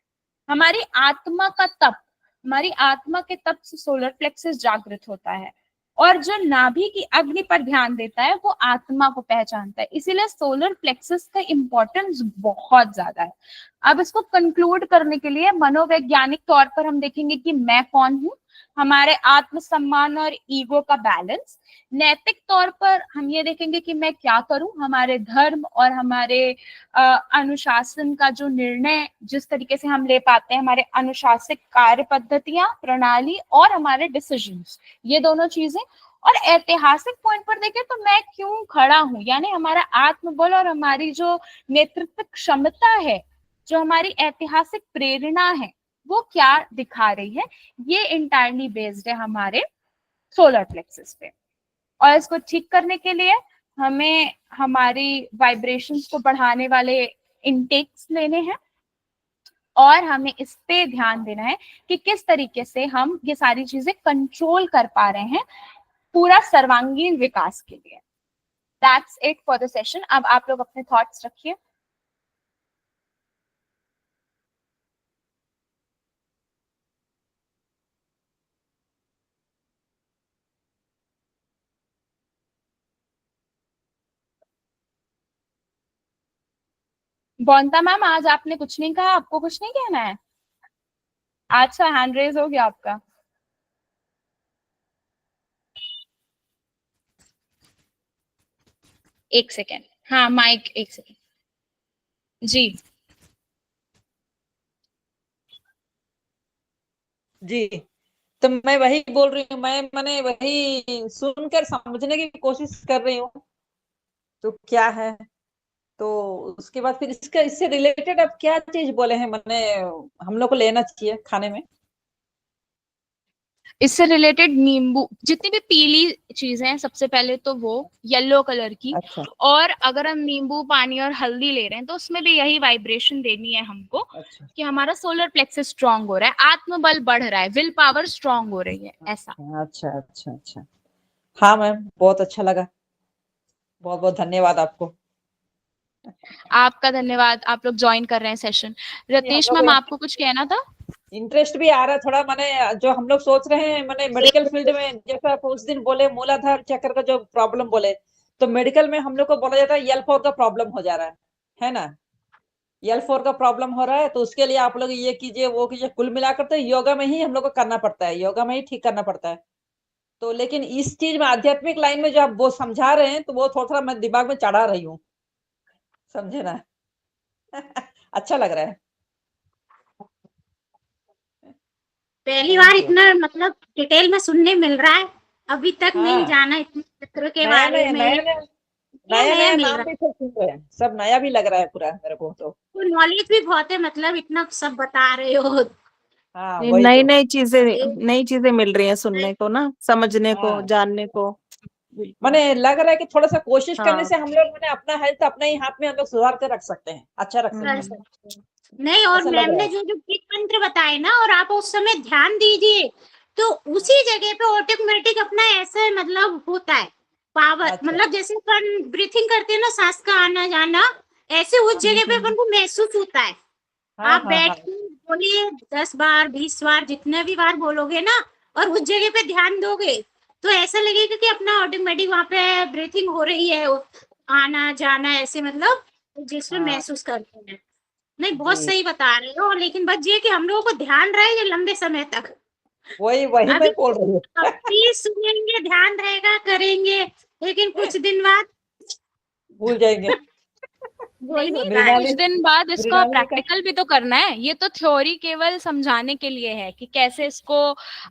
हमारी आत्मा का तप, हमारी आत्मा के तप से सोलर प्लेक्सस जागृत होता है, और जो नाभि की अग्नि पर ध्यान देता है वो आत्मा को पहचानता है। इसीलिए सोलर प्लेक्सस का इंपॉर्टेंस बहुत ज्यादा है। अब इसको कंक्लूड करने के लिए मनोवैज्ञानिक तौर पर हम देखेंगे कि मैं कौन हूँ, हमारे आत्मसम्मान और ईगो का बैलेंस। नैतिक तौर पर हम ये देखेंगे कि मैं क्या करूं, हमारे धर्म और हमारे अनुशासन का जो निर्णय जिस तरीके से हम ले पाते हैं, हमारे अनुशासिक कार्य पद्धतियां, प्रणाली और हमारे डिसीजंस, ये दोनों चीजें। और ऐतिहासिक पॉइंट पर देखें तो मैं क्यों खड़ा हूं, यानी हमारा आत्मबल और हमारी जो नेतृत्व क्षमता है, जो हमारी ऐतिहासिक प्रेरणा है, वो क्या दिखा रही है, ये इंटायरली बेस्ड है हमारे सोलर प्लेक्सस पे। और इसको ठीक करने के लिए हमें हमारी वाइब्रेशंस को बढ़ाने वाले इनटेक्स लेने हैं, और हमें इस पे ध्यान देना है कि किस तरीके से हम ये सारी चीजें कंट्रोल कर पा रहे हैं पूरा सर्वांगीण विकास के लिए। That's it for the session. अब आप लोग अपने थॉट्स रखिए। बौंता मैम, आज आपने कुछ नहीं कहा, आपको कुछ नहीं कहना है? अच्छा, हैंड रेज हो गया आपका। एक सेकेंड, हाँ माइक, एक सेकेंड जी। जी, तो मैं वही बोल रही हूँ, मैंने वही सुनकर समझने की कोशिश कर रही हूँ तो क्या है। तो उसके बाद फिर इससे रिलेटेड अब क्या चीज बोले हैं मैंने हम लोग को लेना चाहिए खाने में? इससे रिलेटेड नींबू, जितनी भी पीली चीजें हैं, सबसे पहले तो वो येलो कलर की। अच्छा। और अगर हम नींबू पानी और हल्दी ले रहे हैं तो उसमें भी यही वाइब्रेशन देनी है हमको। अच्छा। कि हमारा सोलर प्लेक्सस स्ट्रांग हो रहा है, आत्मबल बढ़ रहा है, विल पावर स्ट्रांग हो रही है, ऐसा। अच्छा अच्छा अच्छा, हाँ मैम, बहुत अच्छा लगा, बहुत बहुत धन्यवाद आपको। आपका धन्यवाद, आप लोग ज्वाइन कर रहे हैं सेशन। रतीश मैम, आपको कुछ कहना था? इंटरेस्ट भी आ रहा है थोड़ा, मैंने जो हम लोग सोच रहे हैं मैंने मेडिकल फील्ड में, जैसा आप उस दिन बोले मूलाधार चक्र का जो प्रॉब्लम बोले, तो मेडिकल में हम लोग को बोला जाता है L4 का प्रॉब्लम हो जा रहा है ना? L4 का प्रॉब्लम हो रहा है, तो उसके लिए आप लोग ये कीजिए वो कीजिए, कुल मिलाकर तो योगा में ही हम लोग को करना पड़ता है, योगा में ही ठीक करना पड़ता है। तो लेकिन इस चीज में आध्यात्मिक लाइन में जो आप वो समझा रहे हैं, तो वो थोड़ा थोड़ा मैं दिमाग में चढ़ा रही हूँ, समझे ना? अच्छा लग रहा है। पहली बार इतना मतलब डिटेल में सुनने मिल रहा है, अभी तक नहीं हाँ, जाना इतने क्षेत्र के नया बारे नया में। नया नया नया नया नया नया मिल नाम रहा भी सब सुन रहे हैं, सब नया भी लग रहा है पूरा मेरे को तो। है, नॉलेज भी बहुत है, मतलब इतना सब बता रहे हो। हाँ वही नई तो। नई चीजें मिल रही हैं सुनने को ना, समझने को, हाँ, जानने को। बिल्कुल। मैंने लग रहा है कि थोड़ा सा कोशिश करने हाँ। से हम लोग मैंने अपना हेल्थ अपने ही हाथ में हम लोग सुधार कर रख सकते हैं, अच्छा रख सकते कर हैं, सकते हैं। नहीं, और ऐसा मैम लग रहा ने है। जो जो मंत्र बताए ना, और आप उस समय ध्यान दीजिए तो उसी जगह पे ऑटोमेटिक अपना ऐसे मतलब होता है पावर, अच्छा। मतलब जैसे अपन ब्रीथिंग करते हैं ना, सांस का आना जाना, ऐसे उस जगह पे अपन को महसूस होता है। हाँ आप हाँ बैठ हाँ। के बोलिए 10 बार 20 बार जितने भी बार बोलोगे ना, और उस जगह पे ध्यान दोगे तो ऐसा लगेगा कि अपना ऑटोमेटिक वहां पे ब्रीथिंग हो रही है, आना जाना ऐसे, मतलब जिसमें हाँ महसूस करते हैं। नहीं, बहुत जी, सही बता रहे हो, लेकिन बस ये कि हम लोगों को ध्यान रहेगा लंबे समय तक। वही वही अभी मैं बोल रही हूँ। अभी सुनेंगे, ध्यान रहेगा, करेंगे, लेकिन कुछ दिन बाद भूल जाएंगे। वही नहीं, होता है। कुछ दिन बाद इसका मृणालिनी का। प्रैक्टिकल भी तो करना है। ये तो थ्योरी केवल समझाने के लिए है कि कैसे इसको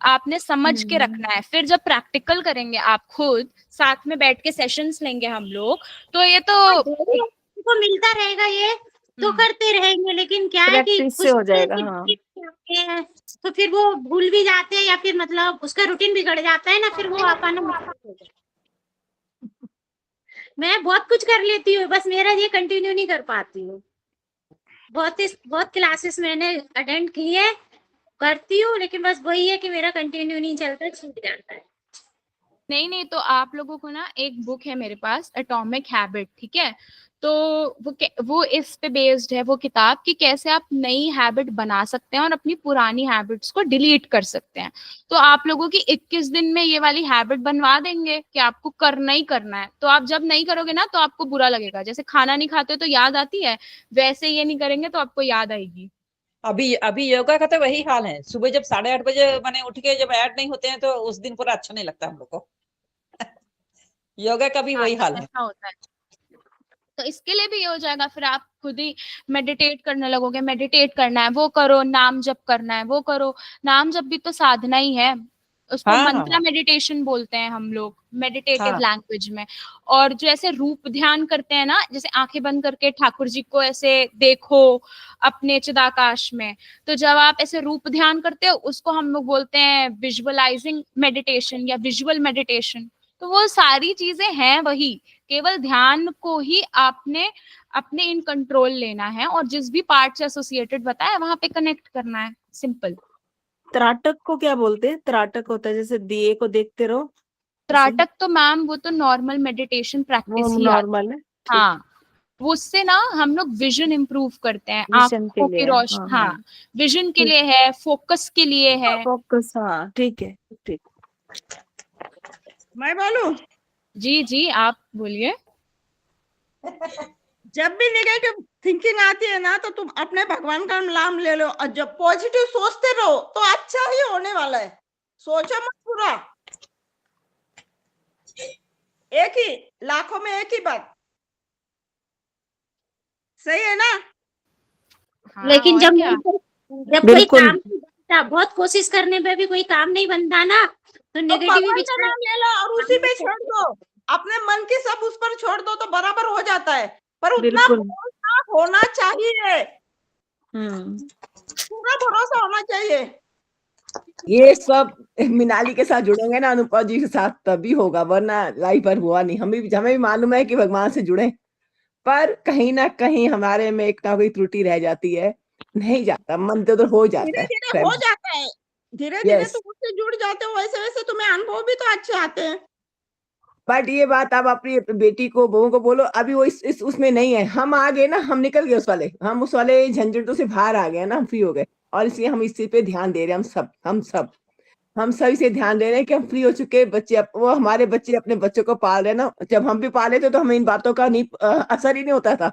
आपने समझ के रखना है। फिर जब प्रैक्टिकल करेंगे आप खुद, साथ में बैठ के सेशंस लेंगे हम लोग, तो ये तो डेली को मिलता रहेगा ये, तो करते रहेंगे, लेकिन क्या है कि प्रैक्टिस से कुछ हो दिन जाएगा। कुछ हाँ। दिन होते हैं तो फिर वो भूल भी जाते हैं, या फिर मतलब उसका रूटीन बिगड़ जाता है ना, फिर वो आ पाना मुश्किल हो जाता है। मैं बहुत कुछ कर लेती हूँ, बस मेरा ये कंटिन्यू नहीं कर पाती हूँ। बहुत क्लासेस मैंने अटेंड की है, करती हूँ, लेकिन बस वही है कि मेरा कंटिन्यू नहीं चलता, छूट जाता है। नहीं, तो आप लोगों को ना एक बुक है मेरे पास, एटॉमिक हैबिट, ठीक है? तो वो इस पे बेस्ड है वो किताब, कि कैसे आप नई हैबिट बना सकते हैं और अपनी पुरानी हैबिट्स को डिलीट कर सकते हैं। तो आप लोगों की 21 दिन में ये वाली हैबिट बनवा देंगे कि आपको करना ही करना है। तो आप जब नहीं करोगे ना तो आपको बुरा लगेगा। जैसे खाना नहीं खाते तो याद आती है, वैसे ये नहीं करेंगे तो आपको याद आएगी। अभी अभी योगा का तो वही हाल है, सुबह जब 8:30 बजे मैंने उठ के जब ऐड नहीं होते हैं तो उस दिन पूरा अच्छा नहीं लगता हम लोग को। योगा का भी हाँ, वही तो हाल है। ऐसा होता है। तो इसके लिए भी ये हो जाएगा, फिर आप खुद ही मेडिटेट करने लगोगे। मेडिटेट करना है वो करो, नाम जप करना है वो करो। नाम जप भी तो साधना ही है। उसको हाँ हाँ मंत्रा मेडिटेशन बोलते हैं हम लोग मेडिटेटिव हाँ लैंग्वेज में। और जो ऐसे रूप ध्यान करते हैं ना, जैसे आंखें बंद करके ठाकुर जी को ऐसे देखो अपने चिदाकाश में, तो जब आप ऐसे रूप ध्यान करते हो उसको हम लोग बोलते हैं विजुअलाइजिंग मेडिटेशन या विजुअल मेडिटेशन। तो वो सारी चीजें हैं वही, केवल ध्यान को ही आपने अपने इन कंट्रोल लेना है और जिस भी पार्ट से एसोसिएटेड बताया वहां पे कनेक्ट करना है, सिंपल। त्राटक को क्या बोलते हैं? त्राटक होता है जैसे दिए को देखते रहो, त्राटक तो मैम वो तो नॉर्मल मेडिटेशन वो प्रैक्टिस ही आती नॉर्मल है। है। हाँ, वो उससे ना हम लोग विजन इंप्रूव करते हैं, विजन के आंखों लिए की है। रोशनी। हाँ हाँ, विजन के ठीक, लिए है, फोकस के लिए है। फोकस, हाँ ठीक है, ठीक। मैं बोलूं? जी जी, आप बोलिए। जब भी नेगेटिव थिंकिंग आती है ना, तो तुम अपने भगवान का नाम ले लो और जब पॉजिटिव सोचते रहो तो अच्छा ही होने वाला है। सोचो मत पूरा, एक ही, लाखों में एक ही बात, सही है ना? हाँ, लेकिन और जब क्या। जब कोई बिल्कुल। काम नहीं बनता, बहुत कोशिश करने पे भी कोई काम नहीं बनता ना, तो तो नेगेटिव भगवान का विचार नाम ले लो और उसी पे छोड़ दो, अपने मन की सब उस पर छोड़ दो तो बराबर हो जाता है। पर उतना बिल्कुल। भरोसा होना चाहिए, हम्म। पूरा भरोसा होना चाहिए। ये सब मिनाली के साथ जुड़ेंगे ना, अनुपमा जी के साथ, तभी होगा, वरना लाइफ पर हुआ नहीं। हमें भी मालूम है कि भगवान से जुड़े, पर कहीं ना कहीं हमारे में एक ना कोई त्रुटि रह जाती है, नहीं जाता मन, तो हो जाता धीरे है धीरे हो फ्रेंड। जाता है, धीरे धीरे यस, तुम उससे जुड़ जाते हो, वैसे वैसे तुम्हें अनुभव भी तो अच्छे आते हैं। बट ये बात आप अपनी बेटी को, बहू को बोलो, अभी वो इस उसमें नहीं है। हम आ गए ना, हम निकल गए हम उस वाले झंझटों से बाहर आ गए ना, हम फ्री हो गए। और इसलिए हम इस चीज पे ध्यान दे रहे हैं, हम सब इसे ध्यान दे रहे हैं कि हम फ्री हो चुके हैं। वो हमारे बच्चे अपने बच्चों को पाल रहे हैं ना। जब हम भी पाले थे तो हमें इन बातों का नहीं असर ही नहीं होता था,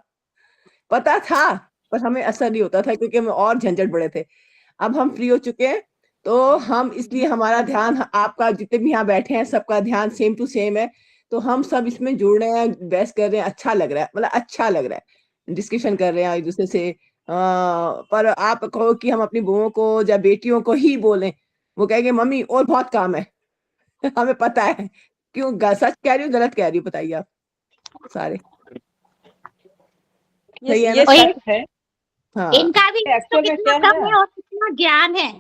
पता था, पर हमें असर नहीं होता था क्योंकि हमें और झंझट बड़े थे। अब हम फ्री हो चुके हैं, तो हम इसलिए हमारा ध्यान, आपका जितने भी यहाँ बैठे हैं सबका ध्यान सेम टू सेम है। तो हम सब इसमें जुड़ रहे हैं, बहस कर रहे हैं, अच्छा लग रहा है, मतलब अच्छा लग रहा है, डिस्कशन कर रहे हैं एक दूसरे से। पर आप कहो कि हम अपनी बहुओं को या बेटियों को ही बोलें, वो कहेंगे मम्मी और बहुत काम है। हमें पता है क्यों, सच कह रही हूँ गलत कह रही हूँ, बताइए आप सारे। सही है ना? ये और सच है। हाँ, इनका भी तो एक्चुअल में कितना क्या है कम ना, है और कितना ज्ञान है,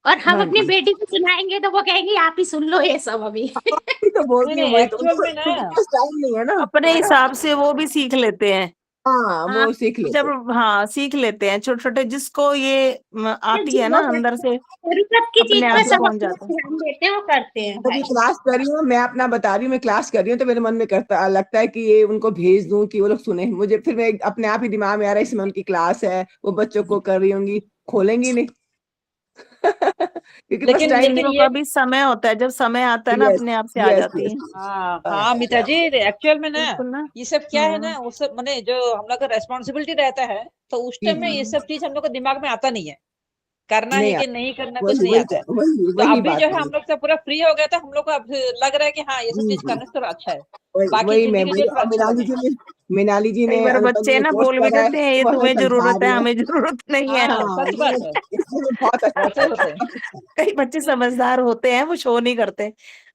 और हम हाँ अपनी जी। बेटी को सुनाएंगे तो वो कहेंगी आप ही सुन लो ये सब अभी। वही तो नहीं बोलती हूँ, नहीं, वही तो, एक्चुअल में ना, उनके पास टाइम नहीं है ना। अपने हिसाब से वो भी सीख लेते हैं। हाँ, हाँ, वो सीख लेते जब हैं। हाँ सीख लेते हैं, छोटे छोटे जिसको ये आती है ना जो अंदर से, जरूरत की अपने चीज आप पर ही सब पहुंच अपना जाते हैं। ध्यान देते हैं, वो करते हैं अभी भाई। क्लास कर रही हूँ, मैं अपना बता रही हूँ, मैं क्लास कर रही हूँ, तो मेरे मन में करता लगता है कि ये उनको भेज दूं कि वो लोग सुने मुझे। फिर मैं अपने आप ही दिमाग में आ रहा है इसमें उनकी क्लास है, वो बच्चों को कर रही होंगी, खोलेंगी नहीं। क्योंकि बस लेकिन टाइम लेकिन नहीं। बच्चों ये, का भी समय होता है, जब समय आता है ना यस, अपने आप से आ यस, जाती यस। है। हाँ हाँ अमिता जी, एक्चुअल में ना बिल्कुल ना। ये सब क्या है ना, उस सब मैंने जो हम लोग का रेस्पॉन्सिबिलिटी रहता है, तो उस जी टाइम में जी, ये हम्म। सब चीज हम लोग को दिमाग में आता नहीं है, करना है नहीं कि आता। नहीं करना कुछ वही नहीं वही आता है। वही तो वही अभी जो बात है है। हम लोग सब पूरा फ्री हो गया, तो हम लोग को अब लग रहा है कि हाँ ये सब जी चीज जी, करने से थोड़ा अच्छा है, वही बाकी वही मैं जिंदगी जो वही, है थोड़ा और अच्छा लगे। मिनाली जी कई ने बार अनुपम जी बच्चे ने ना कोर्स बोल भी करा है, देते हैं ये वो हमें तुम्हें समझा जरूरत है, रही है। हमें जरूरत नहीं है। हाँ हाँ, सच ये बात है, इसमें बहुत वैसे अच्छा। होते हैं। कई बच्चे समझदार होते हैं, वो शो नहीं करते,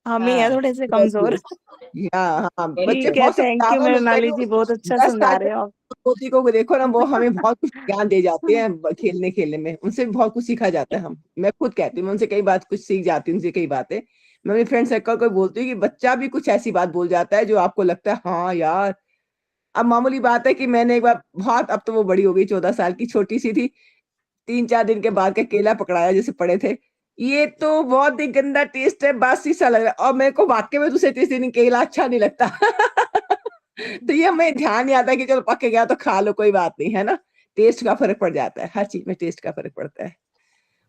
हम ही है हाँ थोड़े से यस, कमजोर। यस। हाँ हाँ, बच्चे ठीक है, बहुत थैंक यू समझदार हैं, मृणाली जी, बहुत अच्छा 10 समझा साल रहे के हो आप। पोती को देखो ना, वो हमें बहुत कुछ ज्ञान दे जाते हैं खेलने खेलने में, उनसे भी बहुत कुछ सीखा जाता है। हम, मैं खुद कहती हूँ, मैं उनसे कई बात कुछ सीख जाती हूँ, उनसे कई बातें। मैं अपने फ्रेंड सर्कल को बोलती हूँ कि बच्चा भी कुछ ऐसी बात बोल जाता है जो आपको लगता है हाँ यार। अब मामूली बात है कि मैंने एक बार बहुत, अब तो वो बड़ी हो गई, 14 साल की, छोटी सी थी, 3-4 दिन के बाद का केला पकड़ाया जैसे पड़े थे, ये तो बहुत ही गंदा टेस्ट है, बासी सा लग रहा है, और मेरे को वाकई में दूसरे तीसरे दिन केला अच्छा नहीं लगता। तो ये हमें ध्यान नहीं आता कि चलो पक गया तो खा लो, कोई बात नहीं है ना। टेस्ट का फर्क पड़ जाता है, हर चीज में टेस्ट का फर्क पड़ता है।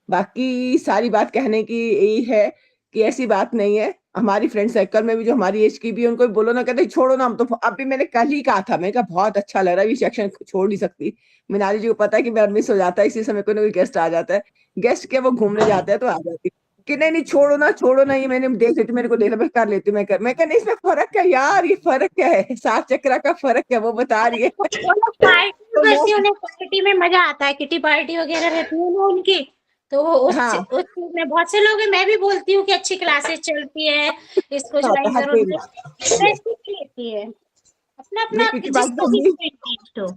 बाकी सारी बात कहने की यही है कि ऐसी बात नहीं है। हमारी फ्रेंड सर्कल में भी जो हमारी एज की भी है, उनको भी बोलो ना, कहते छोड़ो ना, हम तो अभी मैंने कल ही कहा था, मैं कहा बहुत अच्छा लग रहा है, ये सेक्शन छोड़ नहीं सकती। मिनाली जी को पता है कि मेरा मिस हो जाता है, इसी समय कोई ना कोई गेस्ट आ जाता है, गेस्ट क्या वो घूमने जाते हैं तो आ जाती है कि नहीं नहीं छोड़ो ना, छोड़ो ना, ये मैंने देख लेती, मेरे को देख मैं कर लेती हूँ, मैं क्या नहीं, इसमें फर्क क्या यार, ये फर्क क्या है, 7 चक्रा का फर्क क्या, वो बता रही है। वो लोग पार्टी तो करती है, मैं, उन्हें पार्टी में मजा आता है, किटी पार्टी वगैरह रहती है ना उनकी, तो उस हाँ उस चीज में बहुत से लोग हैं, मैं भी बोलती हूँ कि अच्छी क्लासेस चलती है, इसको ज्वाइन हर करो, कोई इंटरेस्ट लेती है, अपना नहीं, अपना क्योंकि बात जिसको हम भी जिसमें इंटरेस्ट हो।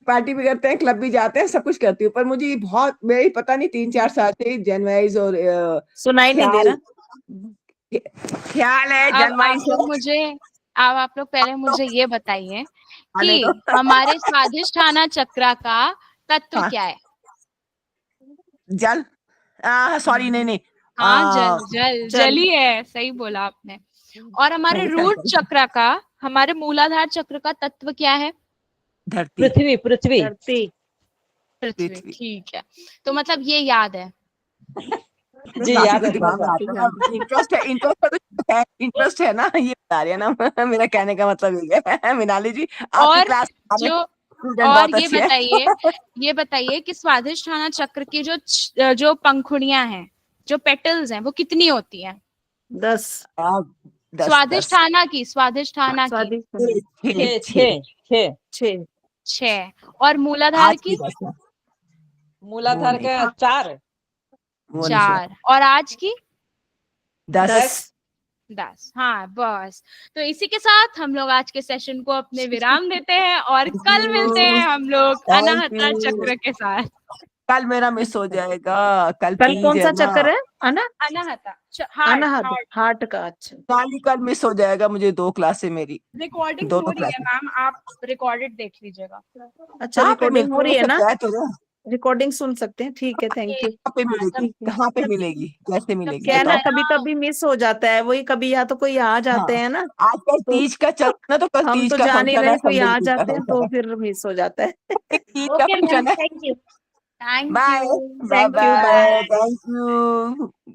पार्टी भी करते हैं, क्लब भी जाते हैं, सब कुछ करती हूँ, पर मुझे ये बहुत मेरी पता नहीं 3-4 साल से जनवाइज और सुनाई नहीं दे ख्याल रहा। ख्याल है अब जनवाइज आप लोग मुझे अब आप लोग पहले मुझे ये बताइए आने दो। कि हमारे स्वादिष्ठाना चक्र का तत्व हाँ क्या है? जल सॉरी नहीं नहीं हाँ, जल आ, जल जल। जल ही है, सही बोला आपने। और हमारे नहीं, रूट चक्र का, हमारे मूलाधार चक्र का तत्व क्या है? धरती पृथ्वी पृथ्वी धरती। पृथ्वी। पृथ्वी। ठीक है, तो मतलब ये याद है। जी काफी याद कुछ है दिमाग में आता है ना, इंटरेस्ट है ना, ये बता रही है ना। मेरा कहने का मतलब ये है। मिनाली जी आपकी और क्लास जो स्टूडेंट और बहुत अच्छी है। ये बताइए कि स्वादिष्ठाना चक्र की जो पंखुड़ियां हैं, जो पेटल्स हैं, वो कितनी होती हैं? 10 10 स्वादिष्ठाना की स्वादिष्ट छः छः छः 6 6। और मूलाधार आज की की 10 है, वो मूलाधार नहीं का 4 वो नहीं श्योर। 4। और आज की 10 10। हाँ, बस। तो इसी के साथ हम लोग आज के सेशन को अपने विराम देते हैं और कल मिलते हैं हम लोग थैंक अनाहता यू। चक्र के साथ। कल मेरा मिस हो जाएगा, कल कल तीज कौन है सा ना। चक्कर है? अना अनाहता हार्ट अनाहत हार्ट हार्ट का। अच्छा नाली कल मिस हो जाएगा मुझे, 2 क्लासें मेरी, रिकॉर्डिंग हो दोनों रही है क्लासें मैम, आप रिकॉर्डेड देख लीजिएगा। अच्छा, कहाँ पे रिकॉर्डिंग हो रही है मिलती ना, है, तो ना रिकॉर्डिंग सुन सकते हैं। ठीक है, थैंक यू। कहाँ पे मिलेगी, ठीक है। कहाँ पे मिलेगी, कैसे मिलेगी क्या है ना, बताओ। कभी कभी मिस हो जाता है, वही कभी या तो कोई आ जाते हाँ हैं ना, आजकल तो तीज का चल ना, तो कल हम तीज तो का जान ही फंक्शन है, रहे, कोई संडे आ तीज का जाते हैं तो फंक्शन फिर मिस हो जाता है। है। तीज का ओके मैम, फंक्शन है। Thank you. Thank bye you. Bye thank you, bye, bye. Thank you.